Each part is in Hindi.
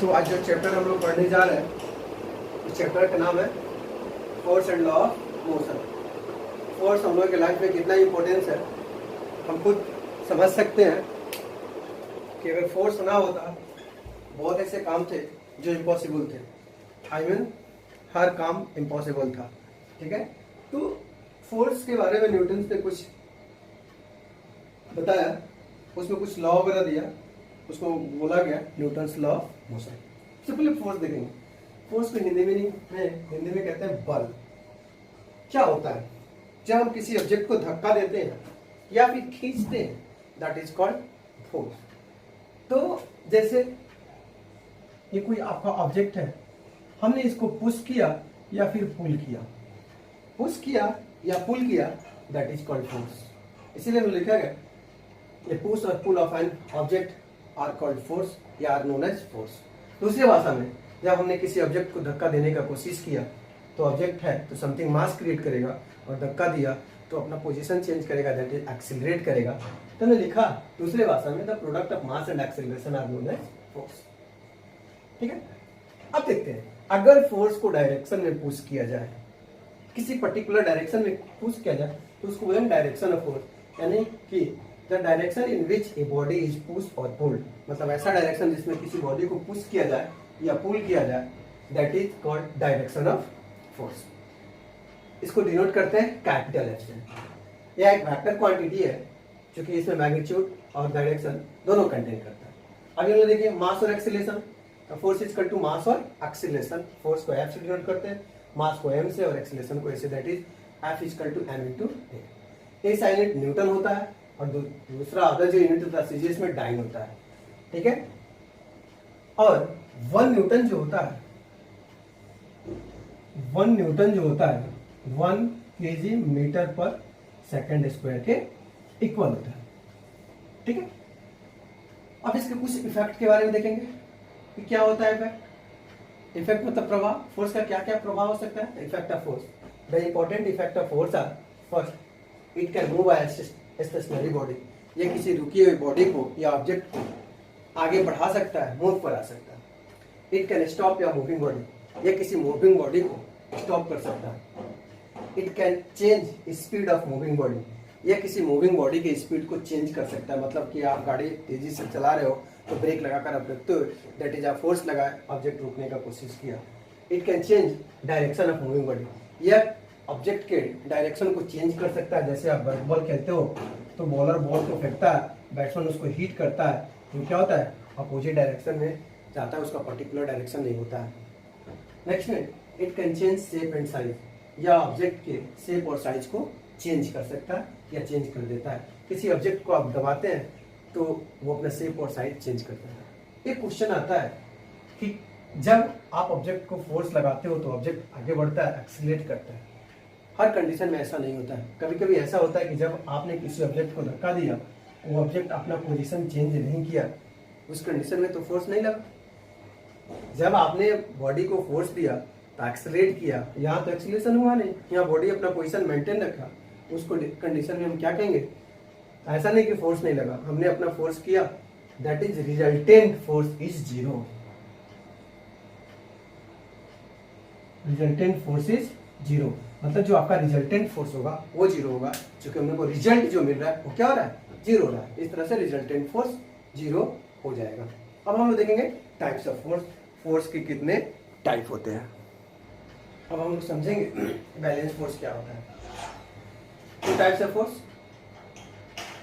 तो आज जो चैप्टर हम लोग पढ़ने जा रहे हैं उस चैप्टर का नाम है force and law of motion. Force हम लोग के लाइफ में कितना इम्पोर्टेंस है हम खुद समझ सकते हैं कि अगर फोर्स ना होता बहुत ऐसे काम थे जो इम्पॉसिबल थे। आई मीन हर काम इम्पॉसिबल था। ठीक है, तो फोर्स के बारे में न्यूटन ने कुछ बताया, उसमें कुछ लॉ वगैरह दिया, उसको बोला गया न्यूटन्स लॉ ऑफ मोशन। सबसे पहले फोर्स देखेंगे। फोर्स को हिंदी में कहते हैं बल। क्या होता है जब हम किसी ऑब्जेक्ट को धक्का देते हैं या फिर खींचते हैं, दैट इज कॉल्ड फोर्स। तो जैसे ये कोई आपका ऑब्जेक्ट है, हमने इसको पुश किया या फिर पुल किया, पुश किया या पुल किया, दैट इज कॉल्ड फोर्स। इसीलिए लिखा गया ये पुश और pull of an object are called force या आर नोन एज फोर्स। दूसरी भाषा में जब हमने किसी ऑब्जेक्ट को धक्का देने का कोशिश किया तो ऑब्जेक्ट है तो समथिंग मास क्रिएट करेगा, और धक्का दिया तो अपना पोजीशन चेंज करेगा, दैट इज एक्सीलरेट करेगा। तो मैंने लिखा दूसरे भाषा में the product of mass and acceleration are known as force. ठीक है, अब देखते हैं अगर फोर्स को डायरेक्शन में पुश किया जाए, किसी पर्टिकुलर डायरेक्शन में पुश किया जाए तो उसको बोलेंगे डायरेक्शन ऑफ फोर्स, यानी कि the direction in which A body is push और पुल्ड। मतलब ऐसा डायरेक्शन जिसमें किसी बॉडी को पुश किया जाए या पुल किया जाए, that is called direction of force. इसको डिनोट करते हैं कैपिटल एफ से। यह एक वेक्टर क्वांटिटी है जो कि इसमें मैग्नीट्यूड और डायरेक्शन दोनों कंटेन करता है। अभी हम लोग देखिए मास और acceleration. Force is equal to mass और एक्सीलरेशन। फोर्स को एफ से डिनोट करते हैं, मास को एम से और एक्सीलरेशन को ए से, that is F is equal to m into a. ऐसा यूनिट न्यूटन होता है और दूसरा अदर जो यूनिट होता है सीजीएस में डाइन होता है। ठीक है, और 1 न्यूटन जो होता है 1 केजी मीटर पर सेकंड स्क्वायर के इक्वल होता है। ठीक है, अब इसके कुछ इफेक्ट के बारे में देखेंगे कि क्या होता है इफेक्ट। इफेक्ट मतलब प्रभाव। फोर्स का क्या क्या प्रभाव हो सकता है। Effect of force, the important effect of force are first, it can move stationary body. ये किसी रुकी हुई बॉडी को या ऑब्जेक्ट को आगे बढ़ा सकता है, मूव करा सकता है। इट कैन स्टॉप या मूविंग बॉडी, ये किसी मूविंग बॉडी को स्टॉप कर सकता है। It can change speed of moving body, ये किसी मूविंग बॉडी की स्पीड को चेंज कर सकता है। मतलब कि आप गाड़ी तेजी से चला रहे हो तो ब्रेक लगाकर आप रुकते हो, दैट इज आप फोर्स लगाए, ऑब्जेक्ट रुकने का कोशिश किया। It can change direction of moving body, यह ऑब्जेक्ट के डायरेक्शन को चेंज कर सकता है। जैसे आप बॉल खेलते हो तो बॉलर बॉल को फेंकता है, बैट्समैन उसको हिट करता है, तो क्या होता है अपोजिट डायरेक्शन में जाता है, उसका पर्टिकुलर डायरेक्शन नहीं होता है। नेक्स्ट में it can change shape and size, या ऑब्जेक्ट के शेप और साइज को चेंज कर सकता है या चेंज कर देता है। किसी ऑब्जेक्ट को आप दबाते हैं तो वो अपना शेप और साइज चेंज करता है। एक क्वेश्चन आता है कि जब आप ऑब्जेक्ट को फोर्स लगाते हो तो ऑब्जेक्ट आगे बढ़ता है, एक्सीलरेट करता है। हर कंडीशन में ऐसा नहीं होता है। कभी कभी ऐसा होता है कि जब आपने किसी ऑब्जेक्ट को धक्का दिया, वो ऑब्जेक्ट अपना पोजीशन चेंज नहीं किया, उस कंडीशन में तो फोर्स नहीं लगा। जब आपने बॉडी को फोर्स दिया तो एक्सीलरेट किया, यहाँ तो एक्सीलरेशन हुआ नहीं, यहाँ बॉडी अपना पोजीशन मेंटेन रखा, उसको कंडीशन में हम क्या कहेंगे। ऐसा नहीं कि फोर्स नहीं लगा, हमने अपना फोर्स किया, that is resultant force is zero. Resultant force is zero, मतलब जो आपका रिजल्टेंट फोर्स होगा वो जीरो होगा, क्योंकि हमने को रिजल्ट जो मिल रहा है वो क्या हो रहा है, जीरो हो रहा है। इस तरह से रिजल्टेंट फोर्स जीरो हो जाएगा। अब हम लोग देखेंगे टाइप्स ऑफ फोर्स, फोर्स के कितने टाइप होते हैं। अब हम लोग समझेंगे बैलेंस फोर्स क्या होता है। टू टाइप्स ऑफ फोर्स,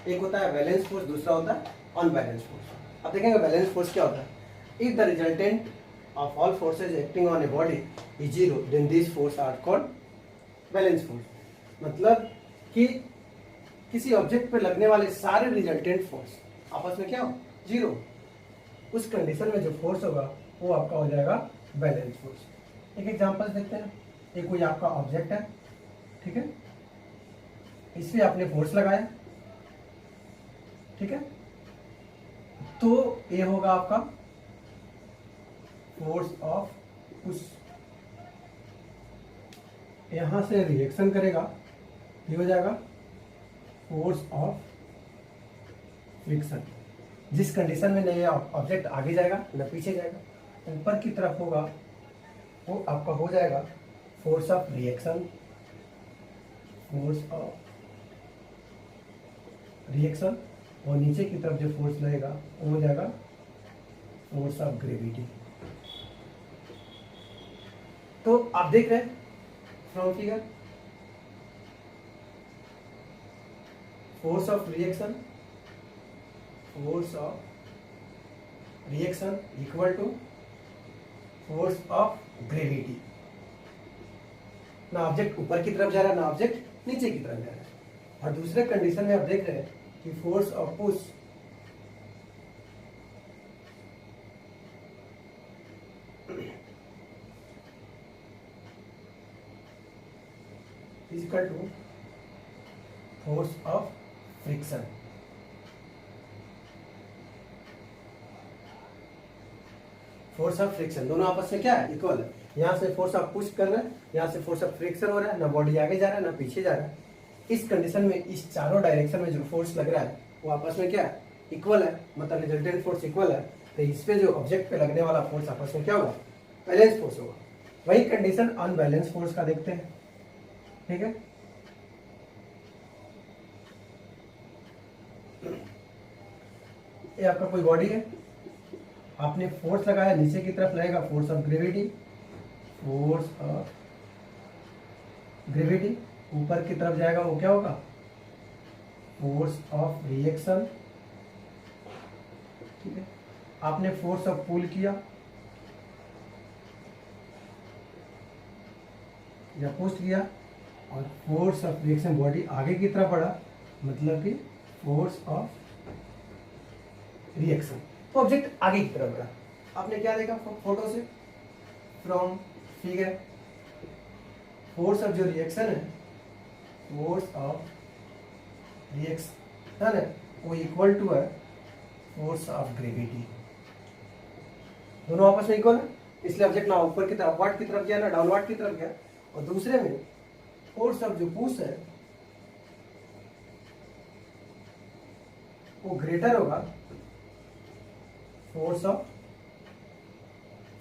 एक होता है बैलेंस फोर्स, दूसरा होता है अनबैलेंस फोर्स। अब देखेंगे बैलेंस फोर्स क्या होता है। If the resultant of all forces acting on a body is zero, then these forces are called balance force. मतलब कि किसी ऑब्जेक्ट पर लगने वाले सारे रिजल्टेंट फोर्स आपस में क्या हो, जीरो। उस कंडीशन में जो फोर्स होगा वो आपका हो जाएगा बैलेंस फोर्स। एक एग्जांपल देखते हैं। एक कोई आपका ऑब्जेक्ट है, ठीक है, इस पे आपने फोर्स लगाया, ठीक है, तो ये होगा आपका फोर्स ऑफ पुश। यहां से रिएक्शन करेगा, ये हो जाएगा फोर्स ऑफ फ्रिक्शन। जिस कंडीशन में न ये ऑब्जेक्ट आगे जाएगा न पीछे जाएगा, ऊपर की तरफ होगा वो आपका हो जाएगा force of reaction, force of reaction, और नीचे की तरफ जो फोर्स लगेगा वो हो जाएगा फोर्स ऑफ ग्रेविटी। तो आप देख रहे हैं from figure, force of reaction, force of reaction equal to force of gravity. ना ऑब्जेक्ट ऊपर की तरफ जा रहा है, ना ऑब्जेक्ट नीचे की तरफ जा रहा है। और दूसरे कंडीशन में आप देख रहे हैं कि force of push is equal to force of friction. Force of friction दोनों आपस में क्या है, इक्वल है। यहां से फोर्स ऑफ पुश कर रहा है, यहां से फोर्स ऑफ फ्रिक्शन हो रहा है, ना बॉडी आगे जा रहा है ना पीछे जा रहा है। इस कंडीशन में इस चारों डायरेक्शन में जो फोर्स लग रहा है वो आपस में क्या है, इक्वल है, मतलब रिजल्टेंट फोर्स इक्वल है। तो इस पे जो ऑब्जेक्ट पे लगने वाला फोर्स आपस में क्या होगा, बैलेंस फोर्स होगा। वही कंडीशन अनबैलेंस फोर्स का देखते हैं, ठीक है। ये आपका कोई बॉडी है, आपने फोर्स लगाया, नीचे की तरफ लगेगा force of gravity, force of gravity. ऊपर की तरफ जाएगा वो क्या होगा, फोर्स ऑफ रिएक्शन, ठीक है। आपने फोर्स ऑफ पुल किया या पुश किया, और फोर्स ऑफ रिएक्शन बॉडी आगे की तरफ बढ़ा, मतलब कि फोर्स ऑफ रिएक्शन, तो ऑब्जेक्ट आगे की तरफ बढ़ा। आपने क्या देखा फोटो से, फ्रॉम फिगर, फोर्स ऑफ जो रिएक्शन है, फोर्स ऑफ रिएक्शन है वो इक्वल टू है फोर्स ऑफ ग्रेविटी। दोनों आपस में इक्वल है, इसलिए ऑब्जेक्ट ना ऊपर की तरफ अपवर्ड की तरफ गया ना डाउनवर्ड की तरफ गया। और दूसरे में फोर्स ऑफ जो पुश है वो ग्रेटर होगा फोर्स ऑफ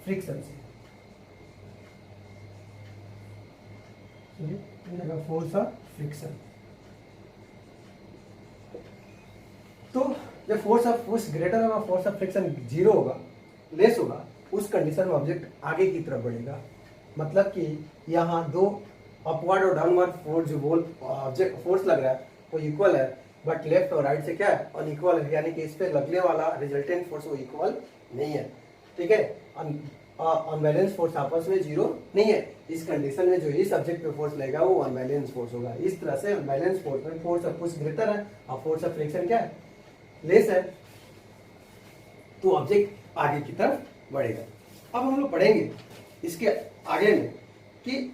फ्रिक्शन से, फोर्स ऑफ फ्रिक्शन। तो जब फोर्स ऑफ पुश ग्रेटर होगा, फोर्स ऑफ फ्रिक्शन जीरो होगा, लेस होगा, उस कंडीशन में ऑब्जेक्ट आगे की तरफ बढ़ेगा। मतलब कि यहाँ दो अपवर्ड और डाउनवर्ड फोर्स जो बोल ऑब्जेक्ट फोर्स लग रहा है वो इक्वल है, बट लेफ्ट और राइट से क्या है, अनइक्वल है। यानी कि इस पे लगने वाला रिजल्टेंट फोर्स वो इक्वल नहीं है, ठीक है। अनबैलेंस फोर्स आपस में जीरो नहीं है। इस कंडीशन में जो इस सब्जेक्ट पे फोर्स लगेगा वो अनबैलेंस फोर्स होगा। इस तरह से अनबैलेंस फोर्स में फोर्स ऑफ पुश ग्रेटर है और फोर्स ऑफ फ्रिक्शन क्या है, लेस है, तो ऑब्जेक्ट आगे की तरफ बढ़ेगा। अब हम लोग पढ़ेंगे इसके आगे में कि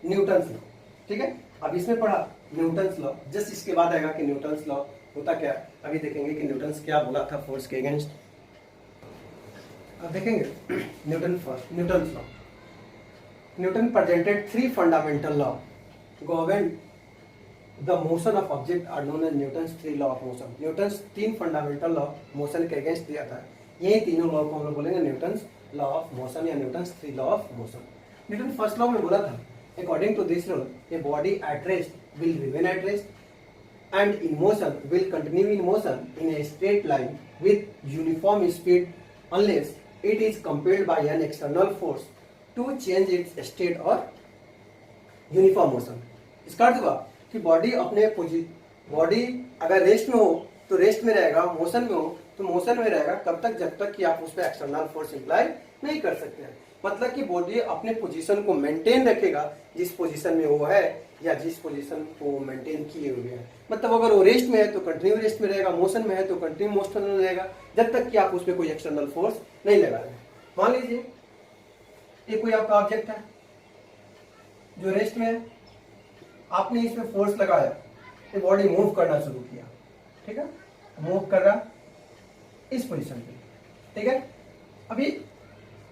न्यूटन्स लॉ, ठीक है। अब इसमें पढ़ा न्यूटन्स लॉ, जस्ट इसके बाद आएगा कि न्यूटन्स लॉ होता क्या। अभी देखेंगे कि न्यूटन्स क्या बोला था फोर्स के अगेंस्ट। अब देखेंगे Newton's law. Newton presented three fundamental law govern the motion of object are known as Newton's three law of motion. Newton's तीन फंडामेंटल लॉ मोशन के अगेंस्ट दिया था। यही तीनों लॉ को हम लोग बोलेंगे न्यूटन्स लॉ ऑफ मोशन या Newton's three law of motion. Newton first law में बोला था, according to this rule, a body at rest will remain at rest and in motion will continue in motion in a straight line with uniform speid unless it is compelled by an external force to change its state or uniform motion। इसका अर्थ हुआ कि बॉडी अगर रेस्ट में हो तो रेस्ट में रहेगा, मोशन में हो तो मोशन में रहेगा, कब तक, जब तक कि आप उस पर एक्सटर्नल फोर्स अप्लाई नहीं कर सकते हैं। मतलब कि बॉडी अपने पोजीशन को मेंटेन रखेगा जिस पोजीशन में वो है या जिस पोजीशन को मेंटेन किए हुए है। मतलब अगर वो रेस्ट में है तो कंटिन्यू रेस्ट में रहेगा, मोशन में है तो कंटिन्यू मोशन में रहेगा, जब तक कि आप उस पर कोई एक्सटर्नल फोर्स नहीं लगा रहे हैं। मान लीजिए ये कोई आपका ऑब्जेक्ट है जो रेस्ट में है, आपने इसमें फोर्स लगाया, ये बॉडी मूव करना शुरू किया, ठीक है, मूव कर रहा इस पोजीशन पे, ठीक है। अभी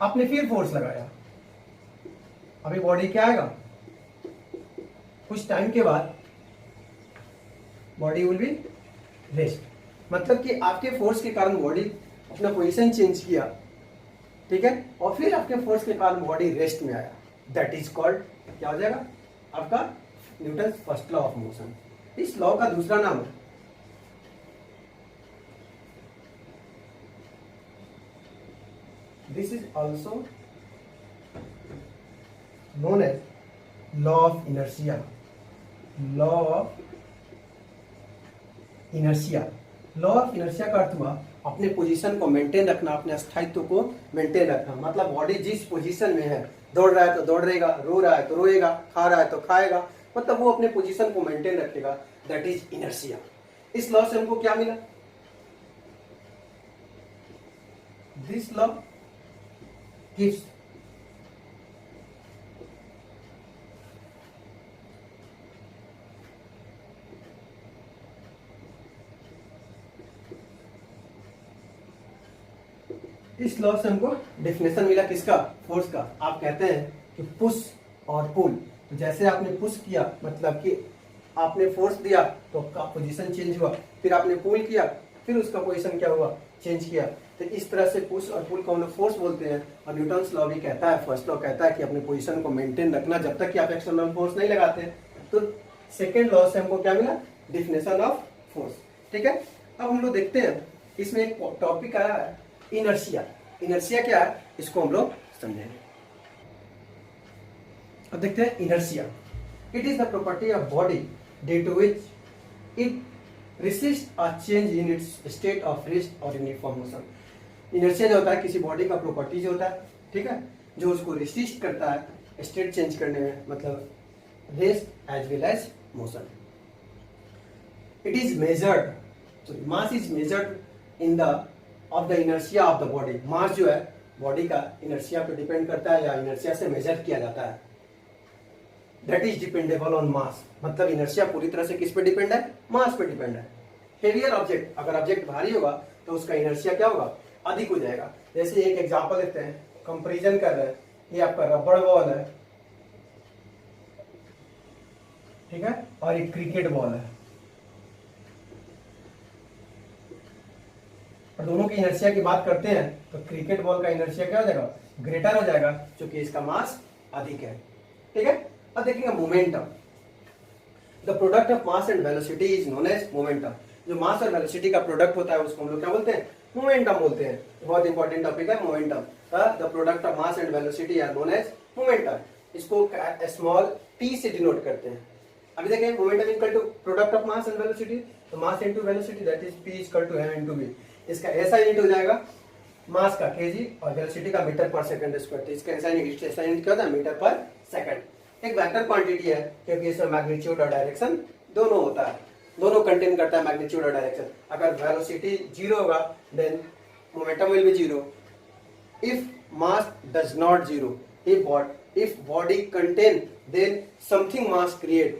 आपने फिर फोर्स लगाया, अभी बॉडी क्या आएगा, कुछ टाइम के बाद बॉडी विल बी रेस्ट। मतलब कि आपके फोर्स के कारण बॉडी अपना पोजीशन चेंज किया, ठीक है, और फिर आपके फोर्स के कारण बॉडी रेस्ट में आया, दैट इज कॉल्ड, क्या हो जाएगा आपका Newton first law of motion. इस लॉ का दूसरा नाम है this is also known as law of inertia. Law of inertia, law of inertia का अर्थ हुआ अपने पोजीशन को मेंटेन रखना, अपने स्थायित्व को मेंटेन रखना। मतलब बॉडी जिस पोजीशन में है, दौड़ रहा है तो दौड़ेगा, रो रहा है तो रोएगा, खा रहा है तो खाएगा, मतलब वो अपने पोजीशन को मेंटेन रखेगा, दैट इज इनर्शिया। इस लॉ से हमको क्या मिला, दिस लॉ गिव्स इस लॉ से हमको डेफिनेशन मिला किसका, फोर्स का। आप कहते हैं कि पुश और पुल, तो जैसे आपने पुश किया मतलब कि आपने फोर्स दिया तो आपका पोजीशन चेंज हुआ, फिर आपने पुल किया फिर उसका पोजीशन क्या हुआ, चेंज किया। तो इस तरह से पुश और पुल को हम लोग फोर्स बोलते हैं। और न्यूटन्स लॉ भी कहता है, फर्स्ट लॉ कहता है कि अपने पोजीशन को मेंटेन रखना जब तक कि आप एक्सटर्नल फोर्स नहीं लगाते। तो सेकेंड लॉ से हमको क्या मिला, डेफिनेशन ऑफ फोर्स। ठीक है, अब हम लोग देखते हैं इसमें एक टॉपिक आया है इनर्शिया। इनर्शिया क्या है इसको हम लोग समझेंगे। अब देखते हैं inertia. It is the property of body due to which it resist a change in its state of rest और यूनिफॉर्म मोशन। इनर्शिया जो होता है किसी बॉडी का प्रॉपर्टी जो होता है, ठीक है, जो उसको रेसिस्ट करता है स्टेट चेंज करने में, मतलब rest as well as motion. It is measured, so mass is measured in the of the inertia of the body। मास जो है बॉडी का इनर्शिया पे डिपेंड करता है या इनर्शिया से मेजर किया जाता है। दैट इज डिपेंडेबल ऑन मास, मतलब इनर्शिया पूरी तरह से किस पे डिपेंड है, मास पे डिपेंड है। हेवियर ऑब्जेक्ट, अगर ऑब्जेक्ट भारी होगा तो उसका इनर्शिया क्या होगा, अधिक हो जाएगा। जैसे एक एग्जांपल देते हैं, कंपैरिजन कर रहे हैं, ये आपका रबड़ बॉल है, ठीक है, और एक क्रिकेट बॉल है, और दोनों की इनर्शिया की बात करते हैं तो क्रिकेट बॉल का इनर्शिया क्या हो जाएगा, ग्रेटर हो जाएगा, क्योंकि इसका मास अधिक है। ठीक है, अब देखेंगे momentum. The product of mass and velocity is known as momentum. जो मास और वेलोसिटी का प्रोडक्ट होता है उसको हम लोग क्या बोलते हैं, मोमेंटम बोलते हैं। बहुत इंपॉर्टेंट टॉपिक है momentum. The product of mass and velocity are known as momentum. इसको स्मॉल टी से डिनोट करते हैं। अभी देखें momentum equal to product of mass and velocity, तो mass into velocity that is p equal to m into v। इसका ऐसा यूनिट हो जाएगा मास का kg और वेलोसिटी का मीटर पर सेकंड स्क्वायर। तो इसका ऐसा यूनिट क्या होता है, मीटर पर सेकंड। एक वेक्टर क्वांटिटी है क्योंकि इसमें मैग्नीट्यूड और डायरेक्शन दोनों होता है, दोनों कंटेन करता है मैग्नीट्यूड और डायरेक्शन। अगर वेलोसिटी जीरो होगा then momentum will be zero. If mass does not zero, if body contain then something mass create।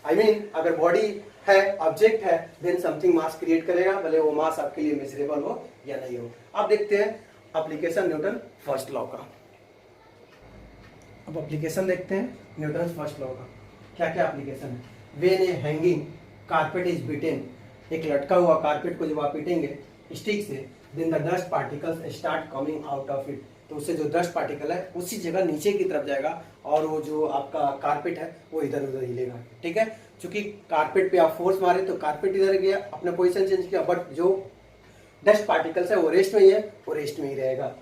I mean अगर बॉडी है, ऑब्जेक्ट है, देन समथिंग मास क्रिएट करेगा, भले वो मास आपके लिए मेजरेबल हो या नहीं हो। अब देखते हैं एप्लीकेशन न्यूटन फर्स्ट लॉ का। अब एप्लीकेशन देखते हैं न्यूटन फर्स्ट लॉ का, क्या क्या एप्लीकेशन है। When a hanging carpet is beaten, एक लटका हुआ कारपेट को जब आप पीटेंगे स्टिक से, then the dust particles start coming out of it, तो उससे जो डस्ट पार्टिकल है उसी जगह नीचे की तरफ जाएगा और वो जो आपका कारपेट है वो इधर उधर हिलेगा। ठीक है, क्योंकि कारपेट पे आप फोर्स मारे तो कारपेट इधर गया, अपना पोजीशन चेंज किया, बट जो डस्ट पार्टिकल्स है वो रेस्ट में ही है, वो रेस्ट में ही रहेगा।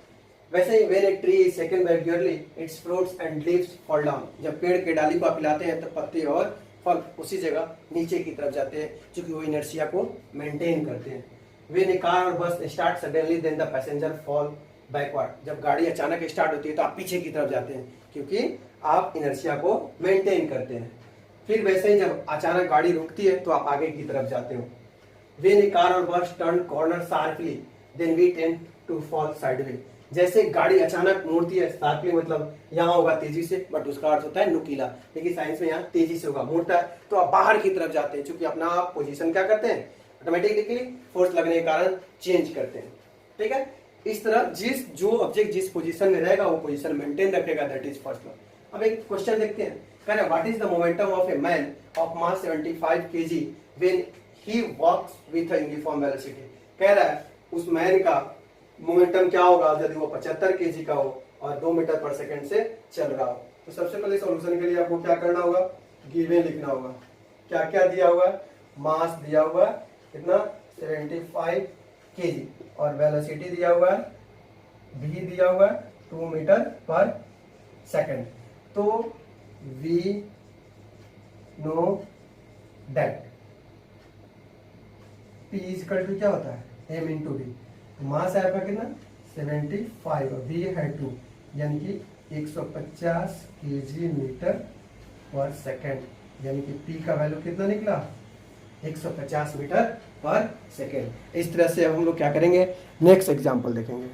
वैसे ही when a tree is shaken regularly its fruits and leaves fall down, जब पेड़ के डाली को आप हिलाते हैं तो पत्ते और फल उसी जगह नीचे की तरफ जाते हैं, क्योंकि वो इनर्शिया को मेंटेन करते हैं। व्हेन ए कार और bus start suddenly then the passenger fall backward, जब गाड़ी अचानक स्टार्ट होती है तो आप पीछे की तरफ जाते हैं, क्योंकि आप इनर्शिया को मेंटेन करते हैं। फिर वैसे ही जब अचानक गाड़ी रुकती है तो आप आगे की तरफ जाते हो। व्हेन ए कार और bus turn corner sharply then we tend to fall sideway, जैसे गाड़ी अचानक मुड़ती है, शार्पली मतलब यहाँ होगा तेजी से, बट उसका अर्थ होता है नुकीला, लेकिन साइंस में यहाँ तेजी से होगा, मुड़ता है तो आप बाहर की तरफ जाते हैं, क्योंकि अपना आप पोजीशन क्या करते हैं, ऑटोमेटिकली फोर्स लगने के कारण चेंज करते हैं। ठीक है, इस तरह जो ऑब्जेक्ट जिस पोजीशन में रहेगा वो पोजीशन मेंटेन रखेगा, दैट इज फर्स्ट लॉ। अब एक क्वेश्चन देखते हैं, कह रहे what is the momentum of a man of mass 75 kg when he walks with a uniform velocity. कह रहा है उस मैन का मोमेंटम क्या होगा यदि वो 75 केजी का हो और 2 मीटर पर सेकंड से चल रहा हो। तो सबसे पहले सॉल्यूशन के लिए आपको क्या करना होगा, गिवन लिखना होगा। क्या क्या दिया हुआ है, मास दिया हुआ है कितना 75 केजी और वेलोसिटी दिया हुआ है v दिया हुआ है 2 मीटर पर सेकंड। तो v know that p equal to क्या होता है m इंटू वी। मास है आपका कितना 75 और v है 2 यानी कि 150 केजी मीटर पर सेकंड, यानी कि p का वैल्यू कितना निकला 150 मीटर पर सेकंड। इस तरह से अब हम लोग क्या करेंगे, नेक्स्ट एग्जांपल देखेंगे।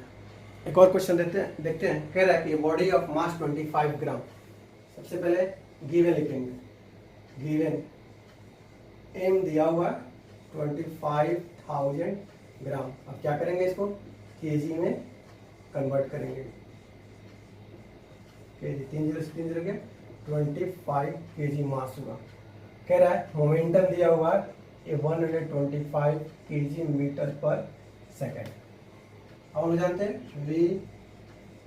एक और क्वेश्चन देखते हैं। कह रहा है कि बॉडी ऑफ मास 25 ग्राम। सबसे पहले गिवन लिखेंगे, गिवन m दिया हुआ 25,000 ग्राम। अब क्या करेंगे, इसको केजी में कन्वर्ट करेंगे। केजी 3 जीरो से 3 जीरो के 25 केजी मास हुआ। कह रहा है मोमेंटम दिया हुआ है 125 केजी मीटर पर सेकंड। अब हम जानते हैं we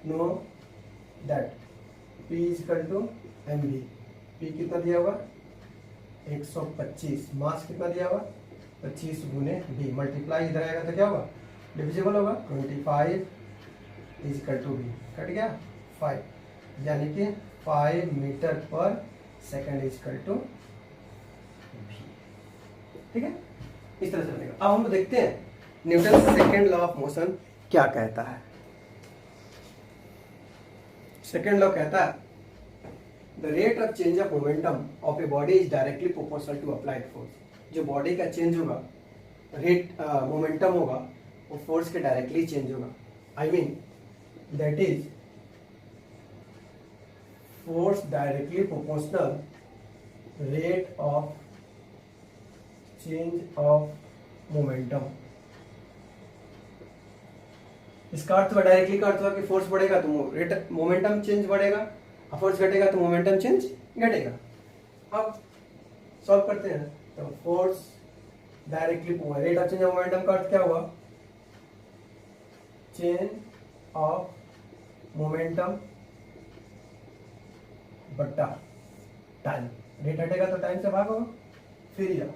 know that P equal to mv। P कितना दिया हुआ 125, मास कितना दिया हुआ 25 गुने v, मल्टीप्लाई इधर आएगा तो क्या होगा डिविजिबल होगा 25 इक्वल टू v, कट गया 5, यानी कि 5 मीटर पर सेकंड इक्वल टू v। ठीक है, इस तरह से बनेगा। अब हम देखते हैं Newton second law of motion क्या कहता है। सेकंड लॉ कहता है the rate of change of momentum of a body is directly proportional to applied force. जो बॉडी का चेंज होगा, रेट मोमेंटम होगा, वो फोर्स के डायरेक्टली चेंज होगा। I mean that is force directly proportional rate of change of momentum. इसका अर्थ हुआ, डायरेक्टली का अर्थ हुआ कि फोर्स बढ़ेगा तो रेट मोमेंटम चेंज बढ़ेगा, और फोर्स घटेगा तो मोमेंटम चेंज घटेगा। अब सॉल्व करते हैं। तो force directly rate of change of momentum का अर्थ क्या हुआ, चेंज ऑफ मोमेंटम बट्टा टाइम। रेट हटेगा तो टाइम से भाग होगा। फिर यह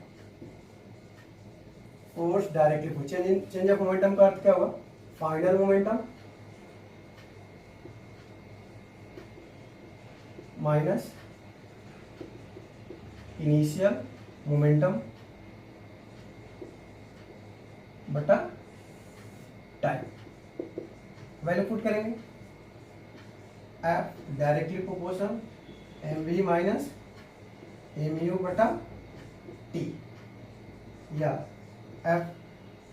force directly change of momentum का अर्थ क्या हुआ, final momentum minus initial momentum बटा टाइम। वैल्यू पुट करेंगे, F directly proportional M V minus M U बटा टी, या F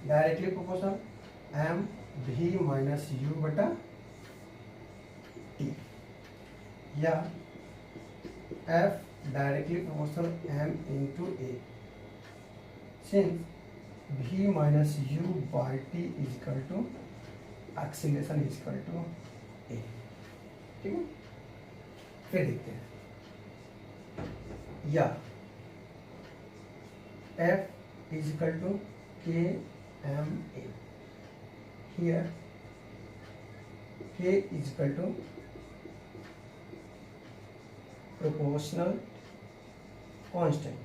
directly proportional M V minus U बटा टी, या F directly proportional m into a, since v minus u by t equal to acceleration equal to a. ठीक है, फिर देखते हैं, या f equal to k m a, here k equal to proportional constant,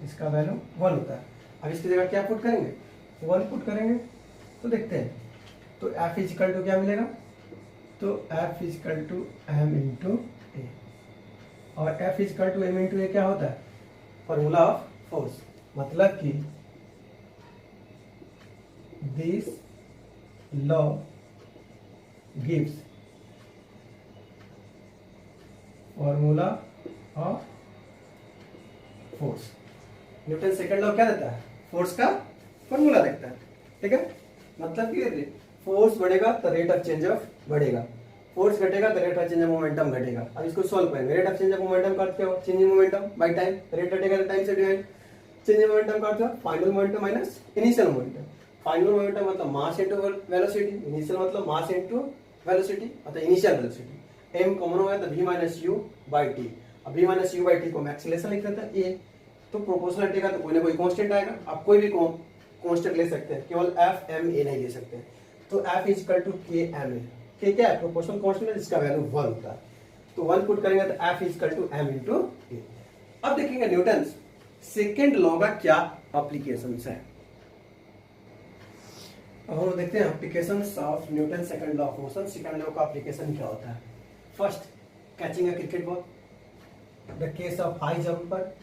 इसका वैल्यू 1 होता है। अब इसकी जगह क्या पुट करेंगे, 1 पुट करेंगे। तो देखते हैं, तो f इजकल टू क्या मिलेगा, तो f equal to m into a, और f equal to m into a क्या होता है, फॉर्मूला ऑफ फोर्स। मतलब कि this law gives formula of force. Newton second law क्या देता है, फोर्स का फॉर्मूला देता है। ठीक है, मतलब कि फोर्स बढ़ेगा तो रेट ऑफ चेंज ऑफ बढ़ेगा, फोर्स घटेगा तो rate of change of momentum घटेगा। अब इसको सॉल्व करेंगे। Rate of change of momentum का अर्थ क्या हो, change in momentum by time, rate घटेगा तो टाइम से डिवाइड। चेंज इन मोमेंटम का अर्थ final momentum minus initial momentum. Final momentum मतलब मास इनटू वेलोसिटी, इनिशियल मतलब मास इनटू वेलोसिटी मतलब इनिशियल वेलोसिटी। m कॉमन हो गया तो v minus u by T. अब v minus u by T को हम एक्सीलरेशन लिख देते हैं a, तो प्रोपोर्शनल हटेगा तो कोई ना कोई कांस्टेंट आएगा। अब कोई भी कांस्टेंट ले सकते हैं, केवल एफ एम ए नहीं ले सकते हैं। तो F is equal to k m ए, के क्या है, प्रोपोर्शनल कांस्टेंट है जिसका वैल्यू 1 होता है। तो 1 पुट करेंगे तो F is equal to m into a. अब देखेंगे न्यूटन सेकेंड लॉ का क्या एप्लीकेशन है। अब हम देखते हैं application of Newton second law of motion. Second law का एप्लीकेशन क्या होता है। First, catching a cricket ball, the case of high jumper,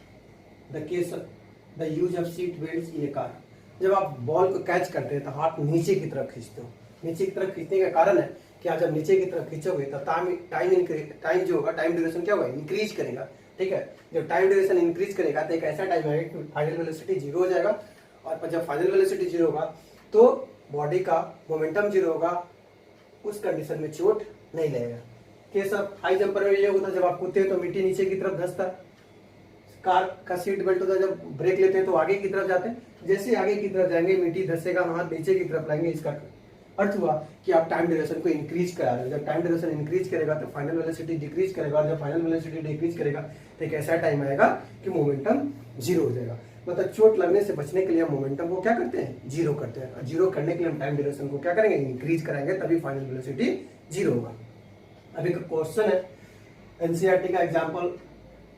the case the use of seat belt in A car. जब आप बॉल को कैच करते हैं तो हाथ नीचे की तरफ खींचते हो। नीचे की तरफ खींचने का कारण है कि आप जब नीचे की तरफ खींचोगे तो टाइम जो होगा, टाइम ड्यूरेशन क्या होगा, इंक्रीज करेगा। ठीक है, जब टाइम ड्यूरेशन इंक्रीज करेगा तो एक ऐसा टाइम आएगा कि फाइनल वेलोसिटी 0 हो जाएगा। और जब फाइनल वेलोसिटी 0 होगा तो बॉडी का मोमेंटम 0 होगा, उस कंडीशन में चोट नहीं लगेगा। केस ऑफ हाई जंपर में ये होता है, जब आप कूदते हैं तो मिट्टी नीचे की तरफ धंसता है। कार का सीट बेल्ट होता है, जब ब्रेक लेते हैं तो आगे की तरफ जाते हैं। जैसे आगे की तरफ जाएंगे मिट्टी धंसेगा, हाथ नीचे की तरफ लाएंगे। इसका अर्थ हुआ कि आप टाइम ड्यूरेशन को इंक्रीज करा रहे हो। जब टाइम ड्यूरेशन इंक्रीज करेगा तो फाइनल वेलोसिटी डिक्रीज करेगा, और जब फाइनल वेलोसिटी डिक्रीज करेगा तो एक ऐसा टाइम आएगा कि मोमेंटम 0 हो जाएगा। मतलब चोट लगने से बचने के लिए हम मोमेंटम को क्या करते हैं, 0 करते हैं। और 0 करने के लिए हम टाइम ड्यूरेशन को क्या करेंगे, इंक्रीज कराएंगे, तभी फाइनल वेलोसिटी 0 होगा। अभी का क्वेश्चन है एनसीईआरटी का example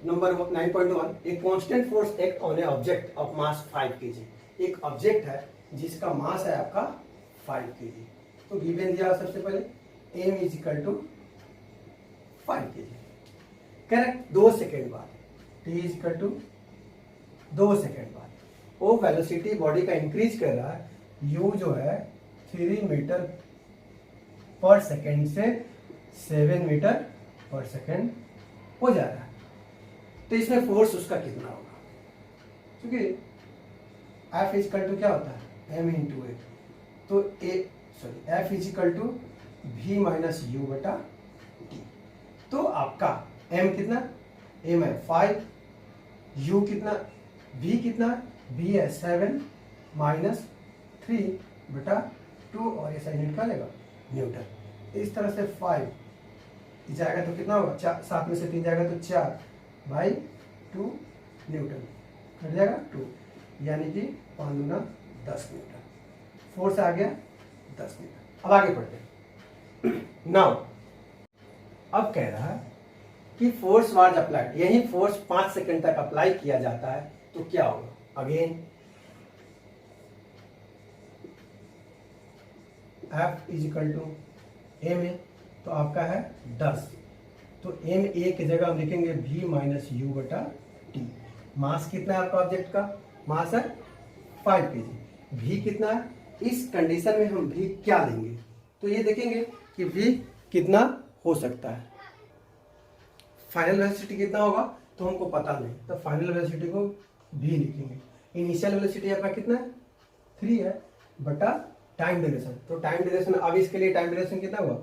number 9.1, a constant force act on A object of mass 5 kg। एक ऑब्जेक्ट है जिसका मास है आपका 5 kg। तो गिवन दिया सबसे पहले m is equal to 5 kg। Correct, 2 second बाद t is equal to 2 second बाद वो वेलोसिटी बॉडी का इंक्रीज कर रहा है। u जो है 3 मीटर पर सेकेंड से 7 मीटर पर सेकेंड हो जा रहा है। तो इसमें फोर्स उसका कितना होगा, क्योंकि F इजिकल टू क्या होता है, m इंटू ए। तो F is equal to v minus U बटा टी। तो आपका m कितना, m है 5, u कितना, v कितना, v है 7 माइनस 3 बटा 2, और ये साइन निकालेगा न्यूटन। इस तरह से 5 जाएगा तो कितना होगा, 7 में से 3 जाएगा तो 4/2 न्यूटन, कट जाएगा 2, यानी कि 5 गुना 10 न्यूटन। फोर्स आ गया 10 न्यूटन। अब आगे बढ़ते हैं। नाउ अब कह रहा है कि फोर्स वाज अप्लाइड, यही फोर्स 5 सेकंड तक अप्लाई किया जाता है तो क्या होगा। Again F is equal to m है, तो आपका है 10। तो m a की जगह हम लिखेंगे v माइनस यू बटा टी। मास कितना है आपका ऑब्जेक्ट का, मास है 5 kg। v कितना है, इस कंडीशन में हम v क्या लेंगे, तो ये देखेंगे कि v कितना हो सकता है। फाइनल वेलोसिटी कितना होगा तो हमको पता नहीं, तो फाइनल वेलोसिटी को v लिखेंगे। इनिशियल वेलोसिटी आपका कितना है, 3 है, बटा टाइम ड्यूरेशन। तो टाइम ड्यूरेशन, अब इसके लिए टाइम ड्यूरेशन कितना हुआ,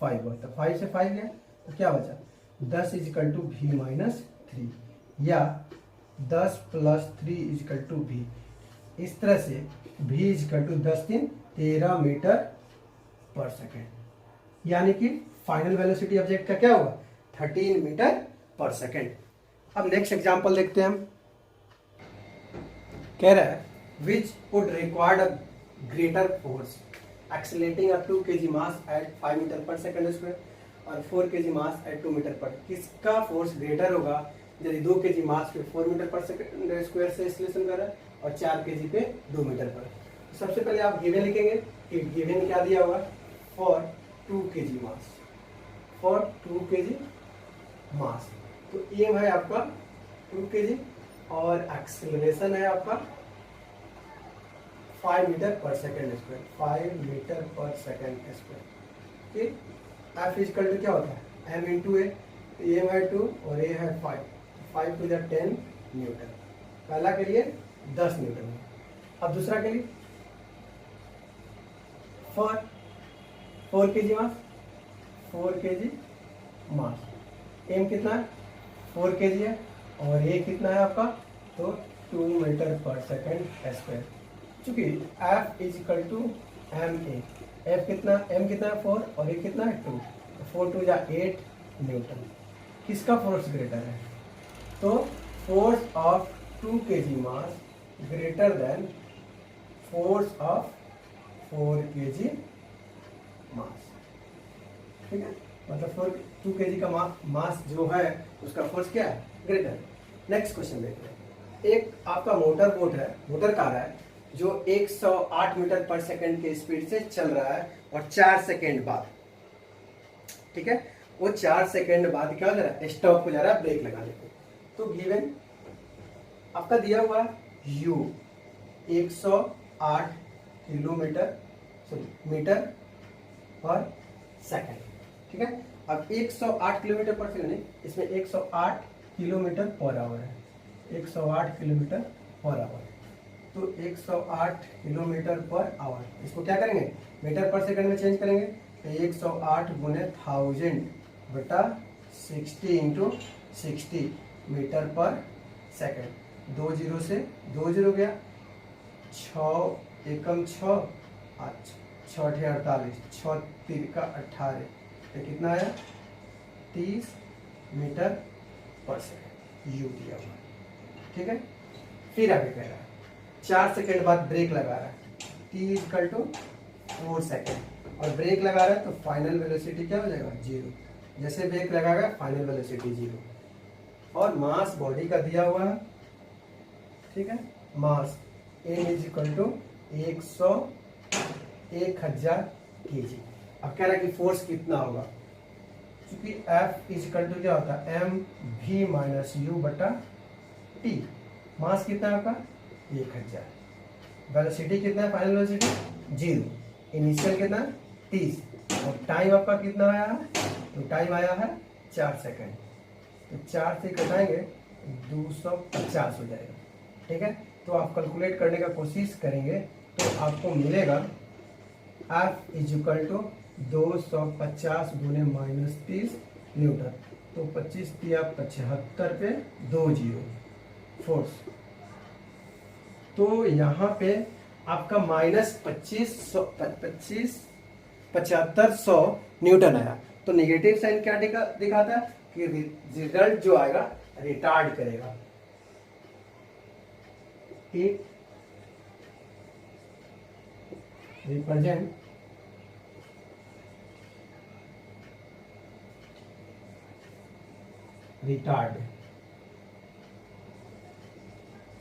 5 हुआ। तो 5 से 5 गया तो क्या बचा, 10 इजिकल टू v माइनस 3, या 10 प्लस 3 इजिकल टू v। इस तरह से v इजिकल टू 10 3 13 मीटर पर सेकेंड, यानी कि फाइनल वेलोसिटी ऑब्जेक्ट का क्या होगा, 13 मीटर पर सेकेंड। अब नेक्स्ट एग्जांपल देखते हैं हम। कह रहा है which would required a greater force accelerating a 2 kg mass at 5 metre पर सेकेंड स्क्वायर और 4 kg मास एट 2 मीटर पर। किसका फोर्स ग्रेटर होगा यदि 2 kg मास पे 4 मीटर पर सेकेंड स्क्वायर से एक्सेलरेशन कर रहा है और 4 kg पे 2 मीटर पर। सबसे पहले आप गिवन लिखेंगे कि गिवन क्या दिया होगा, for 2 kg mass, for 2 kg मास। तो एम है आपका 2 kg और एक्सेलरेशन है आपका 5 मीटर पर सेकेंड स्क्वायर, 5 मीटर पर सेकेंड स्क्वायर। ठीक, एफ इजिकल टू क्या होता है, एम इंटू ए। एम है 2 और ए है 5, 5 टू 10 न्यूटन। पहला के लिए 10 न्यूटन। अब दूसरा के लिए for 4 kg mass, 4 kg mass. M कितना है, 4 kg है, और ए कितना है आपका, तो 2 मीटर पर सेकेंड स्क्वायर। चूंकि F is equal to M A, F कितना, एम कितना है 4 और ए कितना है 2, 4 टू 8 न्यूटन। किसका फोर्स ग्रेटर है, तो force of 2 kg mass greater than force of 4 kg mass, ठीक है, मतलब 2 kg का मास जो है उसका फोर्स क्या है, ग्रेटर। नेक्स्ट क्वेश्चन देखते हैं। एक आपका मोटर बोट है, मोटर कार है, जो 108 मीटर पर सेकंड के स्पीड से चल रहा है और 4 सेकंड बाद, ठीक है, वो 4 सेकंड बाद क्या हो जा रहा है, स्टॉप हो जा रहा है ब्रेक लगाने पे। तो गिवन आपका दिया हुआ u 108 किलोमीटर मीटर पर सेकंड, ठीक है। अब 108 किलोमीटर पर सेकंड नहीं, इसमें 108 किलोमीटर पर आवर है, 108 किलोमीटर पर आवर। तो 108 किलोमीटर पर आवर, इसको क्या करेंगे, मीटर पर सेकंड में चेंज करेंगे। तो 108 गुने 1000 बटा 60 इंटू 60 मीटर पर सेकंड। 2 जीरो से 2 जीरो गया, 6 एकम 6, 6 अठे 48, 6 तिरका 18, ये कितना आया, 30 मीटर पर सेकंड यू दिया हुआ, ठीक है। फिर आगे कह रहा है 4 सेकंड बाद ब्रेक लगा रहा है, t इक्वल टू 4 सेकंड, और ब्रेक लगा रहा है तो फाइनल वेलोसिटी क्या हो जाएगा, 0। जैसे ब्रेक लगाएगा फाइनल वेलोसिटी 0। और मास बॉडी का दिया हुआ है, ठीक है, mass m is equal to 1000 kg। अब कह रहा है कि फोर्स कितना होगा, क्योंकि F इज इक्वल टू क्या होता है, m v माइनस यू बटा t। मास कितना है आपका 1000, वेलोसिटी कितना है, फाइनल वेलोसिटी 0, इनिशियल कितना 30, और टाइम आपका कितना आया है, तो टाइम आया है 4 सेकंड। तो 4 से घटाएंगे 250 हो जाएगा, ठीक है। तो आप कैलकुलेट करने का कोशिश करेंगे तो आपको मिलेगा F इज इक्वल टू 250 गुने माइनस 30 न्यूटन। तो 25 दिया 75 पे 2 जीरो फोर्स। तो यहाँ पे आपका माइनस 7500 न्यूटन आया। तो नेगेटिव साइन क्या दिखाता है कि रिजल्ट जो आएगा रिटार्ड करेगा। It represent retard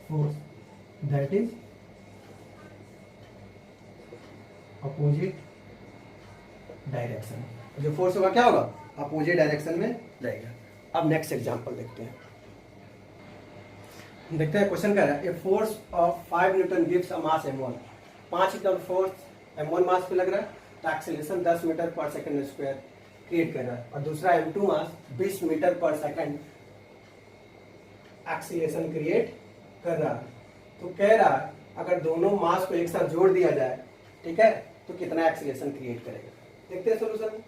force that is opposite direction. जो फोर्स होगा क्या होगा, अपोजिट डायरेक्शन में जाएगा। अब नेक्स्ट एग्जांपल देखते हैं। क्वेश्चन क्या है, a force of 5 Newton gives a mass m1। 5 Newton force m1 मास पे लग रहा है, तो एक्सेलरेशन 10 मीटर पर सेकंड स्क्वायर क्रिएट कर रहा है, और दूसरा m2 मास 20 मीटर पर सेकंड एक्सीलरेशन क्रिएट कर रहा है। तो कह रहा है अगर दोनों मास को एक साथ जोड़ दिया जाए, ठीक है, तो कितना एक्सीलरेशन क्रिएट करेगा। देखते हैं सॉल्यूशन।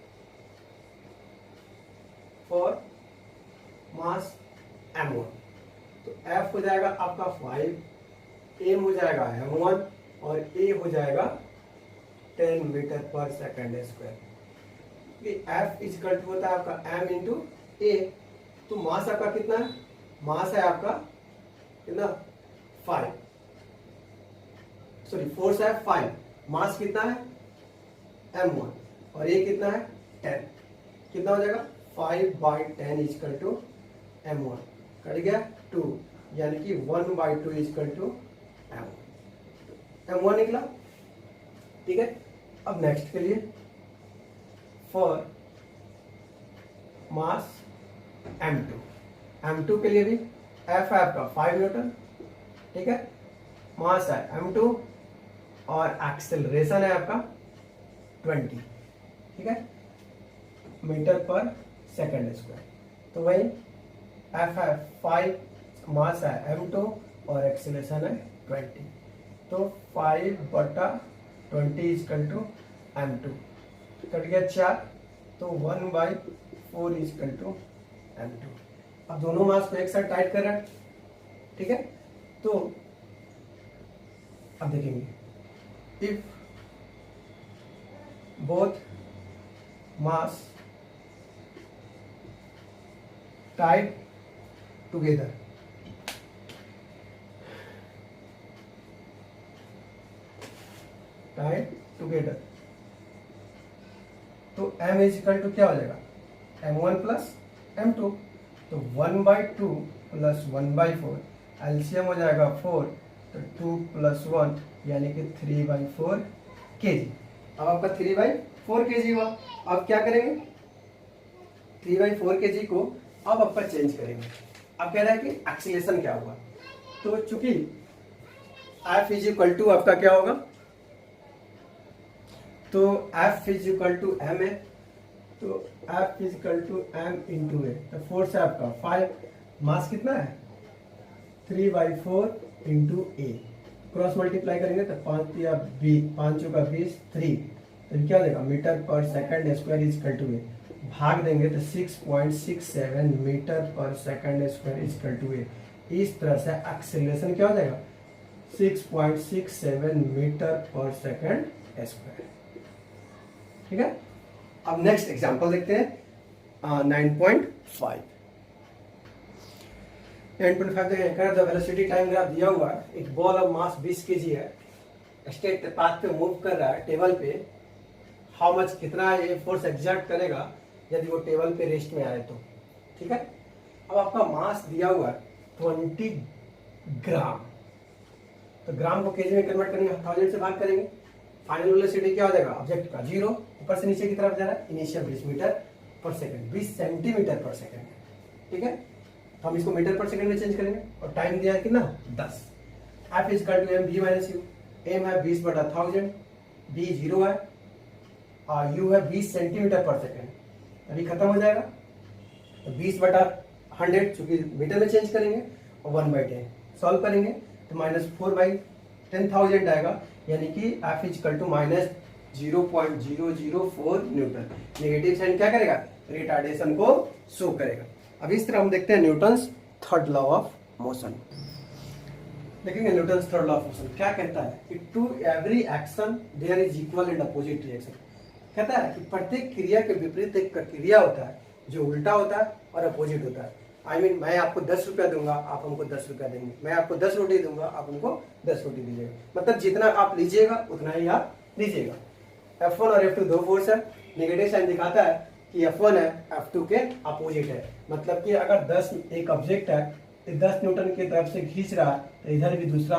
फॉर मास m1 तो F हो जाएगा आपका 5, M हो जाएगा m1 और A हो जाएगा 10 मीटर पर second square. F equal to होता है आपका m इंटू ए। तो मास आपका कितना है, मास है आपका कितना 5, सॉरी फोर्स है 5, मास कितना है m1 और ये कितना है 10, कितना हो जाएगा 5/10 इक्वल टू m1, कट गया 2, यानी कि 1/2 इक्वल टू m1 निकला, ठीक है। अब नेक्स्ट के लिए फॉर मास m2 के लिए भी F है आपका 5 न्यूटन, ठीक है, मास है m2 और एक्सेलरेशन है आपका 20, ठीक है, मीटर पर सेकंड स्क्वायर। तो वही F है 5, मास है m2 और एक्सेलरेशन है 20। तो 5/20 इक्वल टू m2, कट गया 4, तो 1/4 इक्वल टू m2। अब दोनों मास को एक साथ टाइट कर रहा है, ठीक है। तो अब देखेंगे if both mass tight together, Tide together. तो m इज इक्वल टू क्या हो जाएगा, m1 प्लस m2। तो 1/2 प्लस 1/4, एलसीएम हो जाएगा 4, तो 2 प्लस 1 यानी कि 3/4 kg। अब आपका 3/4 kg हुआ। अब क्या करेंगे, 3/4 kg को अब आपका चेंज करेंगे। अब कह रहा है कि एक्सीलरेशन क्या होगा। तो चूंकि F इज इक्वल टू आपका क्या होगा, तो F is equal to m है, तो F is equal to m into ए। तो फोर्स है आपका 5, मास कितना है 3/4 इंटू ए। क्रॉस मल्टीप्लाई करेंगे तो 5 या 20, 5 चौका 20, 3, तो क्या देगा मीटर पर second square is equal to a. भाग देंगे तो 6.67 मीटर पर second square is equal to a. इस तरह से एक्सेलरेशन क्या हो जाएगा 6.67 मीटर पर सेकंड स्क्वायर। ठीक है, अब नेक्स्ट एग्जांपल देखते हैं 9.5। 9.5 देखिए, द वेलोसिटी टाइम ग्राफ दिया हुआ है, एक बॉल ऑफ मास 20 kg है, स्ट्रेट पाथ पे मूव कर रहा है टेबल पे। हाउ मच, कितना ये फोर्स एग्जर्ट करेगा यदि वो टेबल पे रेस्ट में आए तो। ठीक है, अब आपका मास दिया हुआ है 20 ग्राम, तो ग्राम को केजी में कन्वर्ट करेंगे, 1000 से भाग करेंगे। फाइनल वेलोसिटी क्या हो जाएगा ऑब्जेक्ट का 0, ऊपर से नीचे की तरफ जा रहा है, इनिशियल 20 मीटर पर सेकंड, 20 सेंटीमीटर पर सेकंड। ठीक है, तो हम इसको मीटर पर सेकंड में चेंज करेंगे और टाइम दिया है कितना 10। F is equal to m v minus U. m है 20/1000, b 0 है और u है 20 सेंटीमीटर पर सेकंड। अभी खत्म हो जाएगा, तो 20/100 चूंकि मीटर में चेंज करेंगे और 1/10 सॉल्व करेंगे तो -4/10,000 आएगा, यानी कि F is equal to -0.004 newton. Negative sign क्या करेगा, रिटार्डेशन को शो करेगा। अब इस तरह हम देखते हैं Newton's third law of motion. देखेंगे Newton's third law of motion क्या कहता है कि to every action there is equal and opposite reaction. कहता है कि प्रत्येक क्रिया के विपरीत एक प्रक्रिया होता है जो उल्टा होता है और अपोजिट होता है। I mean, मैं आपको 10 रुपया दूंगा, आप हमको 10 रुपया देंगे। मैं आपको 10 रोटी दूंगा, आप हमको 10 रोटी दीजिएगा। मतलब जितना आप लीजिएगा उतना ही आप लीजिएगा। F1 और F2 दो फोर्स है, नेगेटिव साइन दिखाता है कि F1 है F2 के अपोजिट है। मतलब कि अगर 10 एक ऑब्जेक्ट है तो 10 न्यूटन की तरफ से खींच रहा है, तो इधर भी दूसरा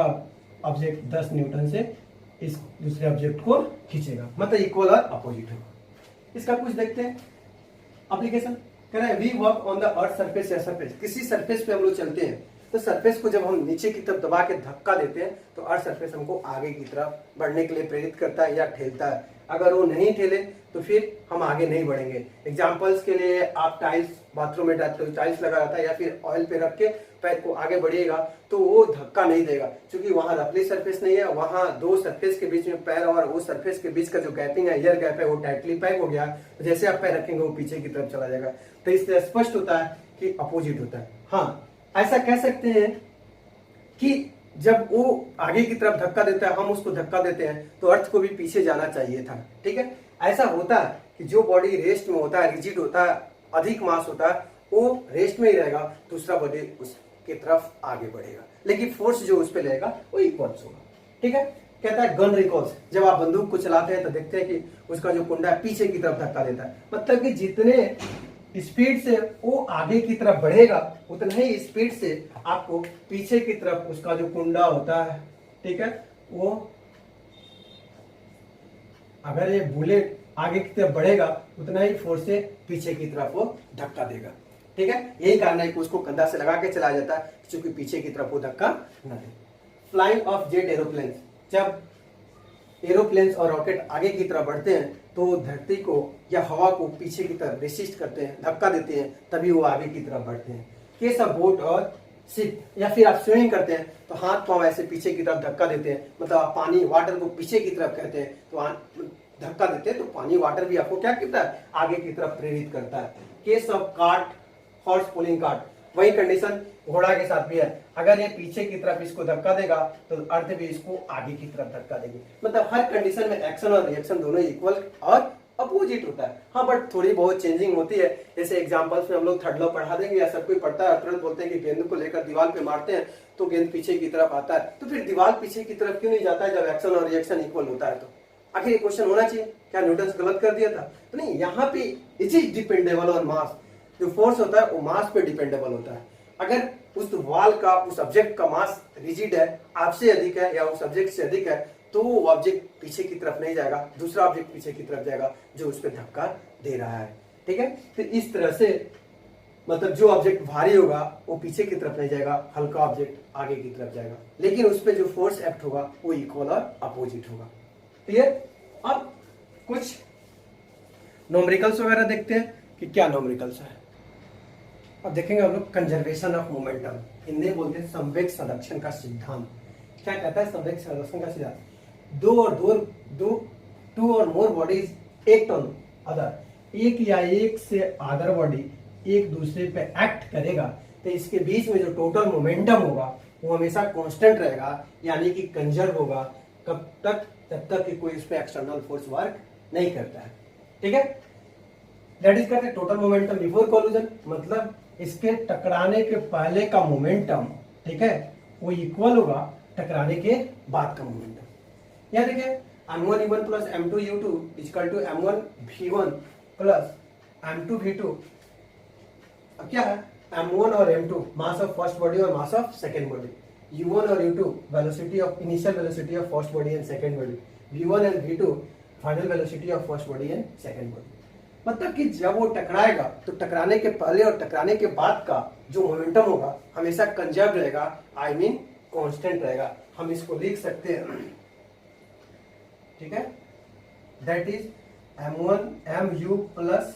ऑब्जेक्ट 10 न्यूटन से इस दूसरे ऑब्जेक्ट को खींचेगा, मतलब इक्वल और अपोजिट होगा। इसका कुछ देखते हैं एप्लीकेशन। कह रहा है we work on the earth surface या सरफेस, किसी सरफेस पे हम लोग चलते हैं तो सरफेस को जब हम नीचे की तरफ दबा के धक्का देते हैं तो अर्थ सरफेस हमको आगे की तरफ बढ़ने के लिए प्रेरित करता है या ठेलता है। अगर वो नहीं ठेले तो फिर हम आगे नहीं बढ़ेंगे। एग्जाम्पल्स के लिए आप टाइल्स बाथरूम में डालते हो, टाइल्स लगा रहता है या फिर ऑयल पे रख के पैर को आगे बढ़िएगा तो वो धक्का नहीं देगा, क्योंकि वहां रफली सरफेस नहीं है, वहां दो सरफेस के बीच में पैर और वो सरफेस के बीच का जो गैपिंग है, एयर गैप है, वो टाइटली पैक हो गया। तो जैसे आप पैर रखेंगे वो पीछे की तरफ चला जाएगा। तो इससे स्पष्ट होता है कि अपोजिट होता है। हाँ, ऐसा कह सकते हैं कि जब वो आगे की तरफ धक्का देता है, हम उसको धक्का देते हैं, तो अर्थ को भी पीछे जाना चाहिए था। ठीक है, ऐसा होता है कि जो बॉडी रेस्ट में होता है, रिजिड होता है, अधिक मास होता है, वो रेस्ट में ही रहेगा, दूसरा बॉडी उसके तरफ आगे बढ़ेगा, लेकिन फोर्स जो उस पर लगेगा वो इक्वल्स होगा। ठीक है, कहता है गन रिकॉल्स, जब आप बंदूक को चलाते हैं तो देखते हैं कि उसका जो कुंडा है पीछे की तरफ धक्का देता है। मतलब कि जितने स्पीड से वो आगे की तरफ बढ़ेगा उतना ही स्पीड से आपको पीछे की तरफ उसका जो कुंडा होता है, ठीक है, वो अगर ये बुलेट आगे की तरफ बढ़ेगा उतना ही फोर्स से पीछे की तरफ वो धक्का देगा। ठीक है, यही कारण है कि उसको कंधा से लगा के चलाया जाता है, क्योंकि पीछे की तरफ वो धक्का न दे। फ्लाइंग ऑफ जेट एरोप्लेन, जब एरोप्लेन्स और रॉकेट आगे की तरफ बढ़ते हैं तो धरती को या हवा को पीछे की तरफ रेसिस्ट करते हैं, धक्का देते हैं, तभी वो आगे की तरफ बढ़ते हैं। केस ऑफ बोट और शिप, या फिर आप स्विमिंग करते हैं तो हाथ पांव ऐसे पीछे की तरफ धक्का देते हैं, मतलब आप पानी वाटर को पीछे की तरफ कहते हैं तो धक्का देते हैं, तो पानी वाटर भी आपको क्या करता है, आगे की तरफ प्रेरित करता है। Case of cart, horse pulling cart, वही कंडीशन घोड़ा के साथ भी है। अगर ये पीछे की तरफ इसको धक्का देगा तो अर्थ भी इसको आगे की तरफ धक्का देगी। मतलब हर कंडीशन में एक्शन और रिएक्शन दोनों इक्वल और अपोजिट होता है। हाँ, बट थोड़ी बहुत चेंजिंग होती है। जैसे एग्जांपल्स में हम लोग थर्ड लॉ पढ़ा देंगे या सब कोई पढ़ता है, तुरंत बोलते हैं कि गेंद को लेकर दीवार पे मारते हैं तो गेंद पीछे की तरफ आता है, तो फिर दीवार पीछे की तरफ क्यों नहीं जाता है जब एक्शन और रिएक्शन इक्वल होता है? तो आखिर ये क्वेश्चन होना चाहिए, क्या न्यूटन गलत कर दिया था? तो नहीं, यहाँ पे इट इज डिपेंडेबल ऑन मास। जो फोर्स होता है वो मास पे डिपेंडेबल होता है। अगर उस वॉल का, उस ऑब्जेक्ट का मास रिजिड है, आपसे अधिक है या उस ऑब्जेक्ट से अधिक है, तो वो ऑब्जेक्ट पीछे की तरफ नहीं जाएगा, दूसरा ऑब्जेक्ट पीछे की तरफ जाएगा जो उस पर धक्का दे रहा है। ठीक है, तो इस तरह से मतलब जो ऑब्जेक्ट भारी होगा वो पीछे की तरफ नहीं जाएगा, हल्का ऑब्जेक्ट आगे की तरफ जाएगा, लेकिन उस पर जो फोर्स एक्ट होगा वो इक्वल और अपोजिट होगा। क्लियर? अब कुछ नोमेरिकल्स वगैरह देखते हैं कि क्या नोमेरिकल्स है। अब देखेंगे हम लोग कंजर्वेशन ऑफ मोमेंटम, हिंदी में बोलते हैं संवेग संरक्षण का सिद्धांत। क्या कहता है संवेग संरक्षण का सिद्धांत? टू और मोर बॉडीज एक्ट ऑन अदर, एक या एक से अदर बॉडी एक दूसरे पे एक्ट करेगा तो इसके बीच में जो टोटल मोमेंटम होगा वो हमेशा कांस्टेंट रहेगा, यानी कि कंजर्व होगा। कब तक? जब तक कि कोई उस पर एक्सटर्नल फोर्स वर्क नहीं करता है। ठीक है, दैट इज कहते हैं टोटल मोमेंटम बिफोर कोलिजन, मतलब इसके टकराने के पहले का मोमेंटम, ठीक है, वो इक्वल होगा टकराने के बाद का मोमेंटम। यहाँ देखिए m1 u1 plus m2 u2 equal to m1 v1 plus m2 v2। अब क्या है? m1 और m2 mass of first body और mass of second body, u1 और u2 velocity of initial velocity of first body and second body, v1 and v2 final velocity of first body and second body. मतलब कि जब वो टकराएगा तो टकराने के पहले और टकराने के बाद का जो मोमेंटम होगा हमेशा कंजर्व रहेगा, आई मीन कांस्टेंट रहेगा। हम इसको लिख सकते हैं, ठीक है, दैट इज m1 mu plus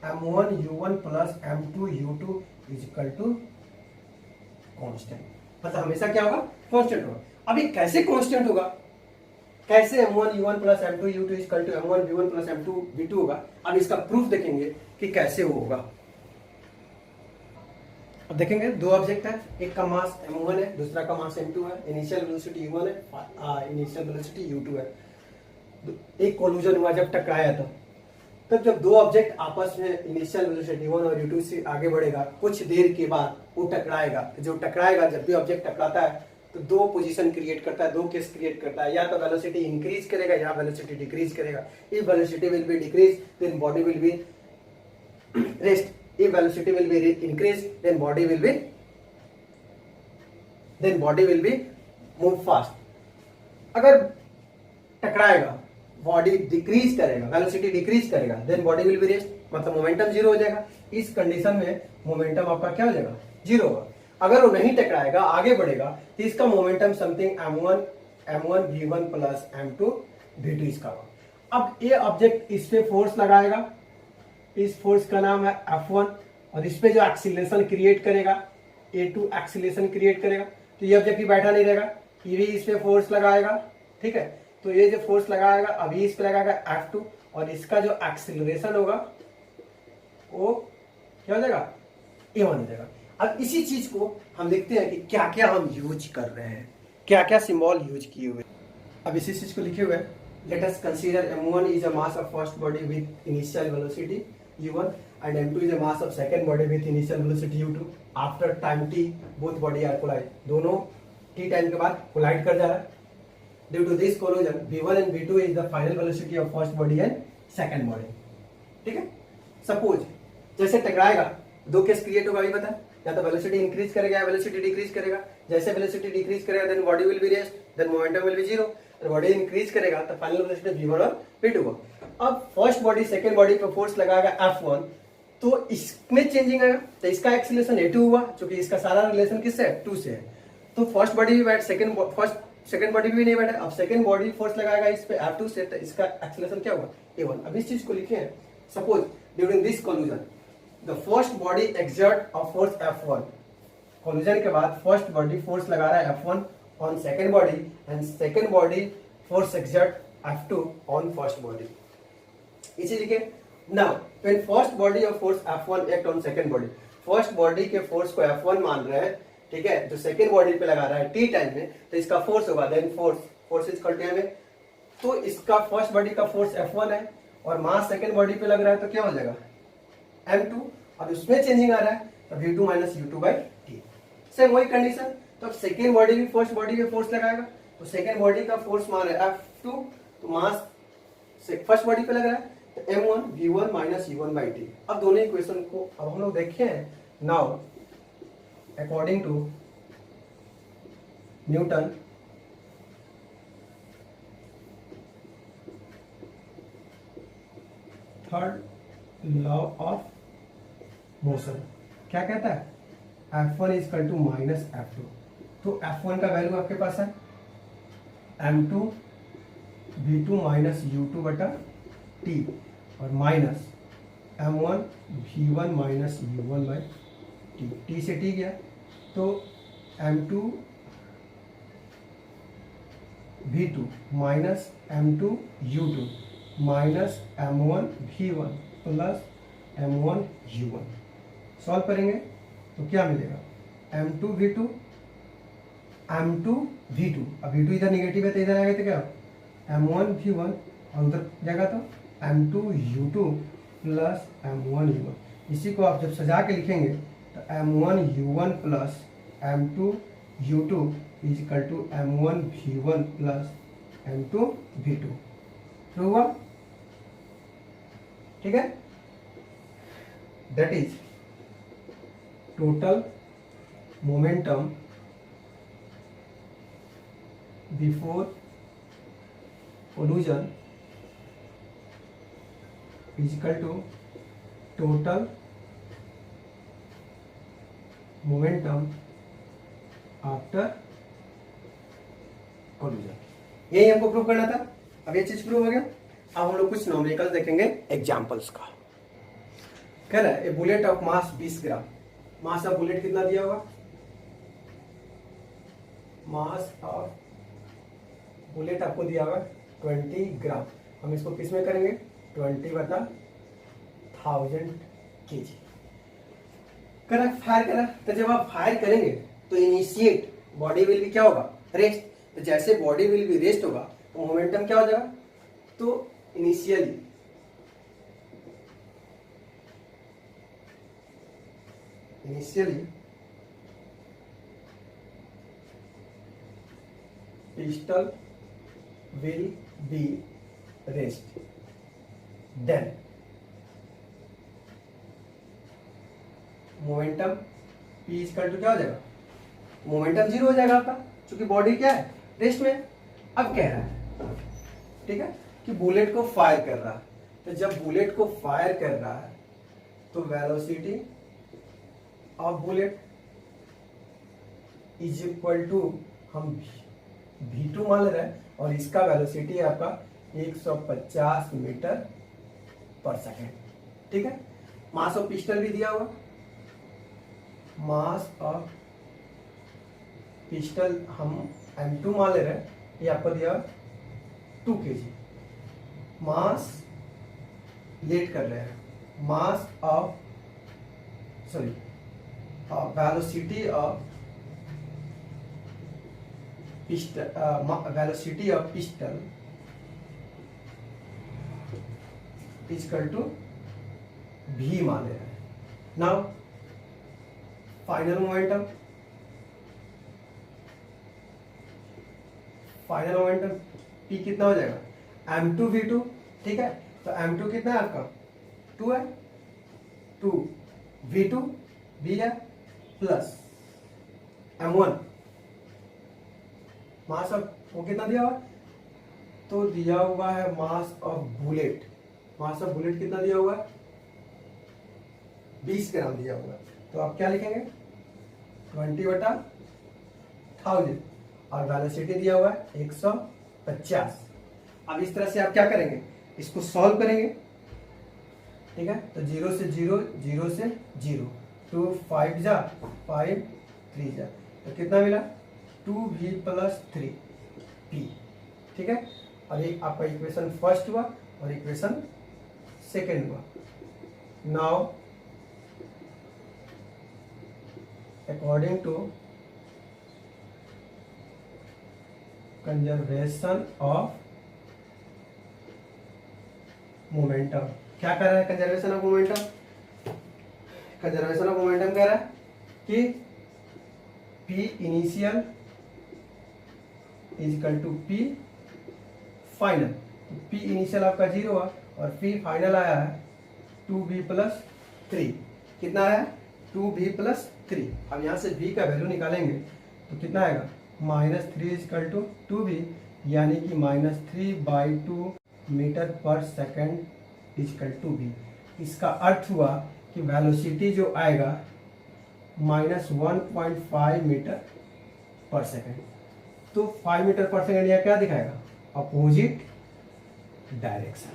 m1 u1 plus m2 u2 is equal to constant. मतलब हमेशा क्या होगा? कांस्टेंट होगा। अभी कैसे कांस्टेंट होगा? कैसे m1 u1 plus m2 u2 is equal to m1 v1 plus m2 v2 होगा? अब इसका प्रूफ देखेंगे कि कैसे वो होगा। अब देखेंगे दो ऑब्जेक्ट है, एक का मास m1 है, दूसरा का मास m2 है, इनिशियल वेलोसिटी u1 है, इनिशियल वेलोसिटी u2 है। एक कोलिजन हुआ जब टकराया तब जब दो ऑब्जेक्ट आपस में इनिशियल वेलोसिटी u1 और u2 से आगे बढ़ेगा, कुछ देर के बाद वो टकराएगा। जो टकराएगा, जब भी ऑब्जेक्ट टकराता है तो दो पोजीशन क्रिएट करता है, दो केस क्रिएट करता है। या तो वेलोसिटी इंक्रीज करेगा या वेलोसिटी डिक्रीज करेगा। If velocity will be decrease then body will be rest, if velocity will be increased then body will be move fast। अगर टकराएगा, बॉडी डिक्रीज करेगा, वेलोसिटी डिक्रीज करेगा, then body will be rest, मतलब मोमेंटम जीरो हो जाएगा। इस कंडीशन में मोमेंटम आपका क्या हो जाएगा? जीरो होगा। अगर वो नहीं टकराएगा, आगे बढ़ेगा, तो इसका momentum something m1 v1 plus m2 v2 इसका होगा। अब ये ऑब्जेक्ट इस पे फोर्स लगाएगा, इस फोर्स का नाम है F1, और इस पे जो एक्सीलरेशन क्रिएट करेगा A2 एक्सीलरेशन क्रिएट करेगा। तो ये ऑब्जेक्ट भी बैठा नहीं रहेगा, ये भी इस पे फोर्स लगाएगा। ठीक है, तो ये जो फोर्स लगाएगा अभी इस पे लगाएगा F2, और इसका जो एक्सीलरेशन होगा वो क्या हो जाएगा? A1 हो जाएगा। अब इसी चीज को हम देखते हैं कि क्या क्या हम यूज कर रहे हैं, क्या क्या सिंबल यूज किए हुए। अब इसी चीज को लिखे हुए हैं, let us consider m1 is a mass of first body with initial velocity u1 and m2 is a mass of second body with initial velocity u2। after time t both body are collide, दोनों t टाइम के बाद कोलाइड कर जा रहा है। due to this collision v1 and v2 is the final velocity of first body and second body। ठीक है, सपोज जैसे टकराएगा दो केस क्रिएट होगा, अभी पता है, या तो वेलोसिटी इंक्रीज करेगा या वेलोसिटी डिक्रीज करेगा। जैसे वेलोसिटी डिक्रीज करेगा then body will be rest, then momentum will be zero, और बॉडी इंक्रीज करेगा तो फाइनल वेलोसिटी v1 और v2 होगा। अब फर्स्ट बॉडी सेकंड बॉडी पे फोर्स लगाएगा F1, तो इसमें चेंजिंग आएगा, तो इसका एक्सीलरेशन A2 हुआ, क्योंकि इसका सारा रिलेशन किससे है? 2 से है। तो फर्स्ट बॉडी भी बैठ, सेकंड बॉडी भी नहीं बैठा। अब सेकंड बॉडी फोर्स लगाएगा इस पे F2 से, तो इसका एक्सीलरेशन क्या होगा? A1। अब इस चीज को लिखे हैं, suppose during this collision the first body exert of force F1। Collision के बाद फर्स्ट बॉडी फोर्स लगा रहा है F1 on second body and second body force exert F2 on first body। इसी लिखे। Now when first body of force F1 act on second body, first body के फोर्स को F1 मान रहे हैं, ठीक है, जो सेकेंड बॉडी पे लगा रहा है t टाइम में, तो इसका फोर्स होगा then force is equal to m। तो इसका फर्स्ट बॉडी का फोर्स F1 है और मास सेकेंड बॉडी पे लग रहा है, तो क्या हो जाएगा? m2। अब उसमें चेंजिंग आ रहा है, तो v2 minus u2 by t। Same वही कंडीशन, तो अब सेकेंड बॉडी भी फर्स्ट बॉडी पे फोर्स लगाएगा, तो सेकेंड बॉडी का फोर्स मान है F2, तो मास फर्स्ट बॉडी पे लग रहा है तो m1 v1 माइनस u1/t। अब दोनों इक्वेशन को अब हम लोग देखे हैं। Now according to Newton third law of motion क्या कहता है, F1 is equal to minus F2। तो F1 का वैल्यू आपके पास है m2 v2 माइनस u2 बटा t और minus m1 v1 minus u1/t। t से t गया तो m2 v2 minus m2 u2 minus m1 v1 plus m1 u1। Solve करेंगे तो क्या मिलेगा, m2 v2 अब v2 इधर निगेटिव है तो इधर आएगा तो क्या m1 v1 अंदर जाएगा तो m2 u2 plus m1 u1। इसी को आप जब सजा के लिखेंगे तो m1 u1 plus m2 u2 is equal to m1 v1 plus m2 v2। True हुआ, ठीक है। That is total momentum before collision is equal to total momentum after collision. यही हमको प्रूव करना था। अब ये चीज प्रूव हो गया। अब हम लोग कुछ न्यूमेरिकल्स देखेंगे एग्जांपल्स का। कह रहा है a bullet of mass 20 gram. Mass of bullet कितना दिया होगा, मास ऑफ बुलेट आपको दिया हुआ 20 ग्राम। हम इसको किस में करेंगे, 20/1000 kg। करा फायर करा, तो जब आप फायर करेंगे तो इनिशिएट बॉडी विल भी क्या होगा, रेस्ट। तो जैसे बॉडी विल भी रेस्ट होगा तो मोमेंटम क्या हो जाएगा, तो initially pistol will be raised, then momentum P equal to क्या हो जाएगा, मोमेंटम 0 हो जाएगा आपका, क्योंकि बॉडी क्या है, रेस्ट में। अब कह रहा है, ठीक है, कि बुलेट को फायर कर रहा है। तो जब बुलेट को फायर कर रहा है तो velocity of bullet is equal to हम v2 मान ले रहे हैं और इसका वेलोसिटी है आपका 150 मीटर पर सेकेंड। ठीक है, मास ऑफ पिस्टल भी दिया हुआ, मास ऑफ पिस्टल हम m2 मान ले रहे हैं, ये आपको दिया हुआ 2 kg। मास लेट कर रहे हैं, mass of velocity of pistol, velocity of pistol equal to v मान ले रहे हैं। नाउ फाइनल मोमेंटम p कितना हो जाएगा, m2 v2। ठीक है, तो m2 कितना है आपका 2 है, 2 v2 v है प्लस m1 मास ऑफ वो कितना दिया हुआ, तो दिया हुआ है मास of bullet. Mass of bullet कितना दिया हुआ है, 20 ग्राम दिया हुआ है। तो आप क्या लिखेंगे 20/1000 और वेलोसिटी दिया हुआ है 150। अब इस तरह से आप क्या करेंगे, इसको सॉल्व करेंगे। ठीक है, तो 0 से 0, 0 से 0, 2 5 जा 5 3 जा, तो कितना मिला 2v प्लस 3p। ठीक है, और ये आपका इक्वेशन फर्स्ट हुआ और इक्वेशन सेकेंड हुआ। Now according to conservation of momentum, क्या कर रहा है conservation of momentum, conservation of momentum कह रहा है कि p initial is equal to P final. P initial आपका 0 हुआ और पी फाइनल आया है 2b+3। कितना आया है? 2b+3। अब यहाँ से b का वैल्यू निकालेंगे तो कितना आएगा? -3 इज इक्वल टू 2b, यानी कि -3/2 मीटर पर second is equal to b। इसका अर्थ हुआ कि वेलोसिटी जो आएगा -1.5 मीटर पर सेकेंड। तो 5 मीटर पर सेकेंड यह क्या दिखाएगा? Opposite direction.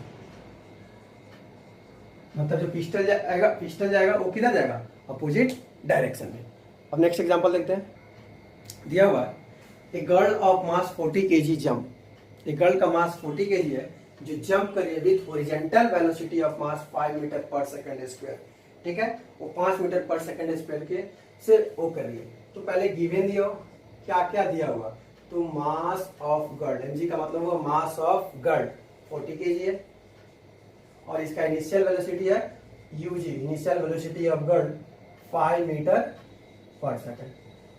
मतलब जो पिस्टल जाएगा वो किधर जाएगा? अपोजिट डायरेक्शन में। अब नेक्स्ट एग्जांपल देखते हैं। दिया हुआ है a girl of mass 40 kg jump. एक गर्ल का मास 40 kg है जो जंप कर रही है with horizontal velocity of mass 5 metre पर सेकंड स्क्वायर। ठीक है, वो 5 मीटर पर सेकंड स्क्वायर के से वो कर रही है। तो पहले गिवन दिया हो, क्या क्या दिया हुआ? तो मास ऑफ गर्ल, mg का मतलब हुआ मास ऑफ गर्ल 40 kg है और इसका इनिशियल वेलोसिटी है ug, initial velocity of girl 5 metre पर सेकंड।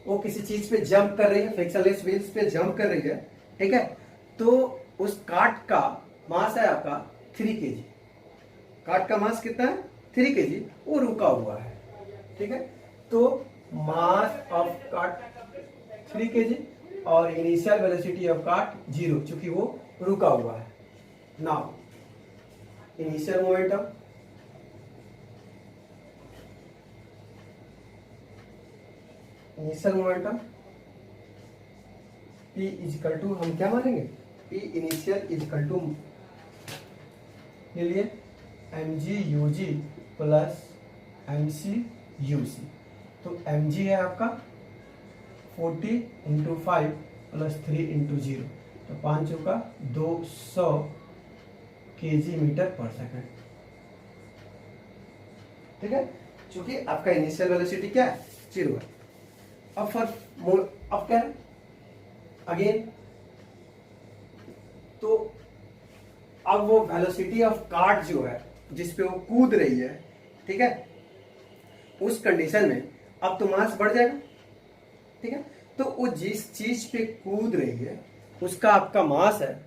वो किसी चीज पे जंप कर रही है, फ्रिक्शनलेस व्हील्स पे जंप कर रही है। ठीक है, तो उस कार्ट का मास है आपका 3 kg। कार्ट का मास कितना है? 3 kg। वो रुका हुआ है। ठीक है, तो मास ऑफ कार्ट 3 kg और इनिशियल वेलोसिटी ऑफ कार्ट 0, चूंकि वो रुका हुआ है। Now initial momentum, P is equal to, हम क्या मानेंगे? P initial is equal to के लिए mg ug plus mc uc। तो mg है आपका 40 × 5 प्लस 3 × 0, तो 5 चौका 200 kg मीटर पर सेकंड। ठीक है, क्योंकि आपका इनिशियल वेलोसिटी क्या है? 0 है। अब क्या है? अगेन तो अब वो वेलोसिटी ऑफ कार्ट जो है जिसपे वो कूद रही है, ठीक है, उस कंडीशन में अब तो मास बढ़ जाएगा। ठीक है, तो वो जिस चीज पे कूद रही है उसका आपका मास है।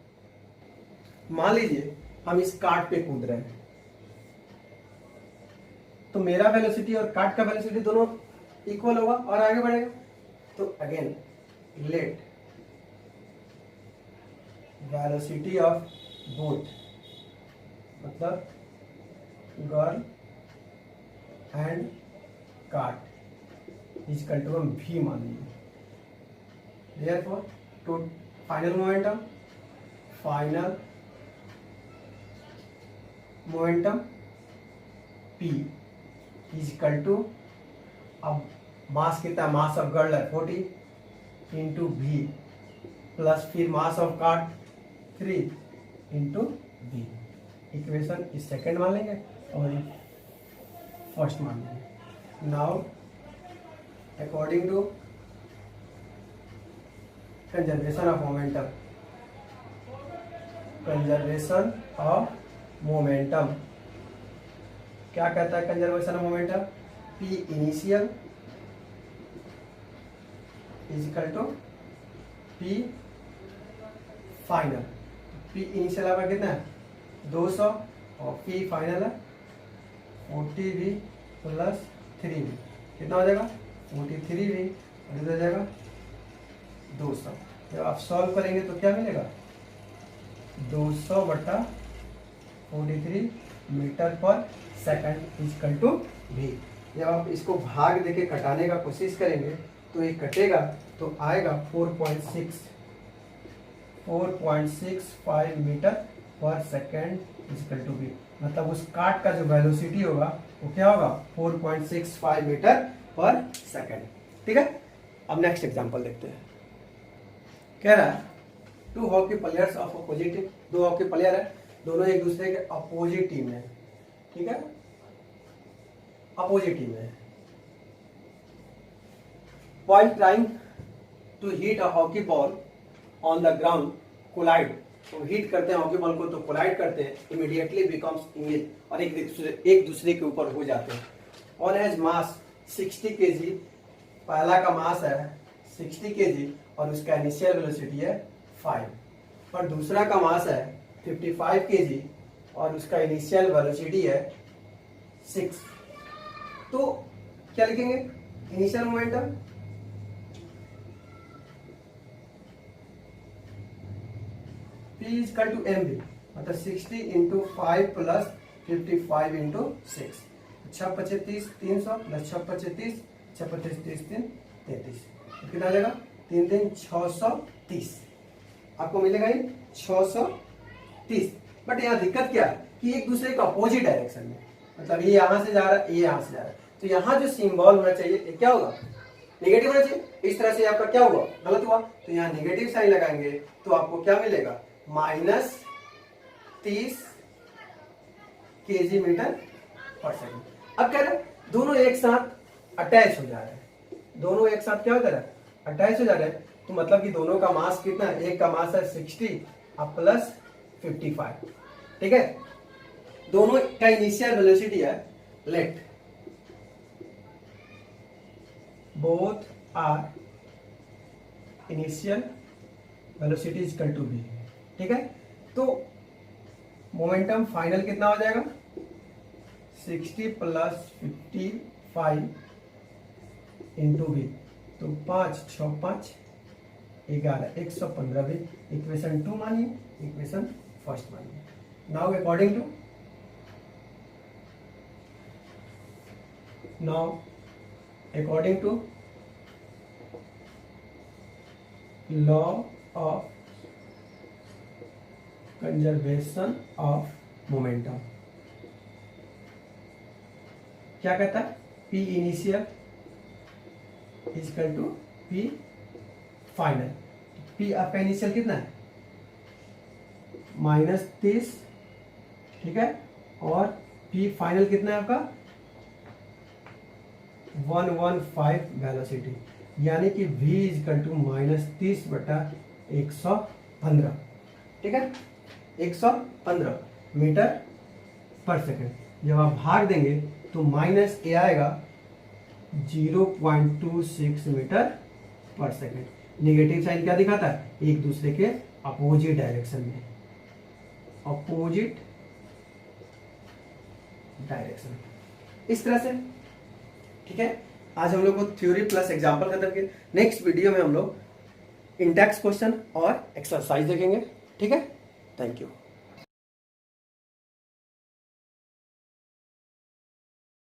मान लीजिए हम इस कार्ट पे कूद रहे हैं, तो मेरा वेलोसिटी और कार्ट का वेलोसिटी दोनों इक्वल होगा और आगे बढ़ेगा। तो again let velocity of both, मतलब girl and cart is equal to हम v मान लीजिए। Therefore, to final momentum P is equal to, अब मास कितना? मास ऑफ गर्ल है 40 इंटू v प्लस फिर mass of cart 3 into v। Equation इस सेकेंड मान लेंगे और फर्स्ट मान लेंगे। Now according to conservation of momentum, क्या कहता है conservation of momentum? P initial is equal to P final. P initial आपका कितना है? 200 और P फाइनल है 40v प्लस 3v। कितना हो जाएगा? 43v और इधर हो जाएगा 200। जब आप सॉल्व करेंगे तो क्या मिलेगा? 200/43 मीटर पर second is equal to v। जब आप इसको भाग देके कटाने का कोशिश करेंगे तो ये कटेगा तो आएगा 4.65 मीटर पर second is equal to v। मतलब उस कार्ट का जो वेलोसिटी होगा वो क्या होगा? 4.65 मीटर पर सेकंड। ठीक है, अब नेक्स्ट एग्जांपल देखते हैं। कह रहा है two hockey players of opposite team. दो हॉकी प्लेयर है, दोनों एक दूसरे के अपोजिट टीम में। ठीक है, अपोजिट टीम में। While trying to hit a hockey ball on the ground, collide, तो हिट करते हैं हॉकी बॉल को तो कोलाइड करते हैं, इमीडिएटली बिकम्स इंगेज, और एक दूसरे के ऊपर हो जाते हैं। ऑन हैज मास 60 kg, पहला का मास है 60 kg और उसका इनिशियल वेलोसिटी है 5 और दूसरा का मास है 55 kg और उसका इनिशियल वेलोसिटी है 6, तो क्या लिखेंगे initial momentum P is equal to M B, मतलब 60 इंटू 5 प्लस 55 इंटू 6, 6×25 300 प्लस 6×25 6×25 30 3 33, कितना आ जाएगा 3 3 630, आपको मिलेगा ये 630। बट यहाँ दिक्कत क्या है कि एक दूसरे के अपोजिट डायरेक्शन में, मतलब ये यहां से जा रहा है ये यहां से जा रहा है, तो यहाँ जो सिंबल होना चाहिए ये क्या होगा नेगेटिव होना चाहिए, इस तरह से आपका क्या हुआ गलत हुआ, तो यहाँ नेगेटिव साइन लगाएंगे तो आपको क्या मिलेगा -30 kg मीटर पर सेकंड। अब कह रहे दोनों एक साथ अटैच हो जा रहे हैं, दोनों एक साथ क्या हो जा रहा है अटैच हो जा रहे हैं, तो मतलब कि दोनों का मास कितना है, एक का मास है 60 और प्लस 55, ठीक है। दोनों का इनिशियल वेलोसिटी है, let both are initial velocity is equal to B, ठीक है। तो मोमेंटम फाइनल कितना हो जाएगा 60 प्लस 55 इंटू बी, तो 5 6 5 11 115 भी इक्वेशन 2 मानिए, इक्वेशन फर्स्ट मानिए। Now according to law of conservation of momentum क्या कहता है, P initial is equal to P final. P आपका इनिशियल कितना है -30, ठीक है, और P फाइनल कितना है आपका 115 वेलोसिटी, यानी कि V इजकल टू -30/115, ठीक है, 115 मीटर पर सेकंड। जब आप भाग देंगे तो माइनस ए आएगा 0.26 मीटर पर सेकंड। नेगेटिव साइन क्या दिखाता है, एक दूसरे के अपोजिट डायरेक्शन में, अपोजिट डायरेक्शन, इस तरह से, ठीक है। आज हम लोग को थ्योरी प्लस एग्जांपल खत्म किए, नेक्स्ट वीडियो में हम लोग इंडेक्स क्वेश्चन और एक्सरसाइज देखेंगे, ठीक है। Thank you.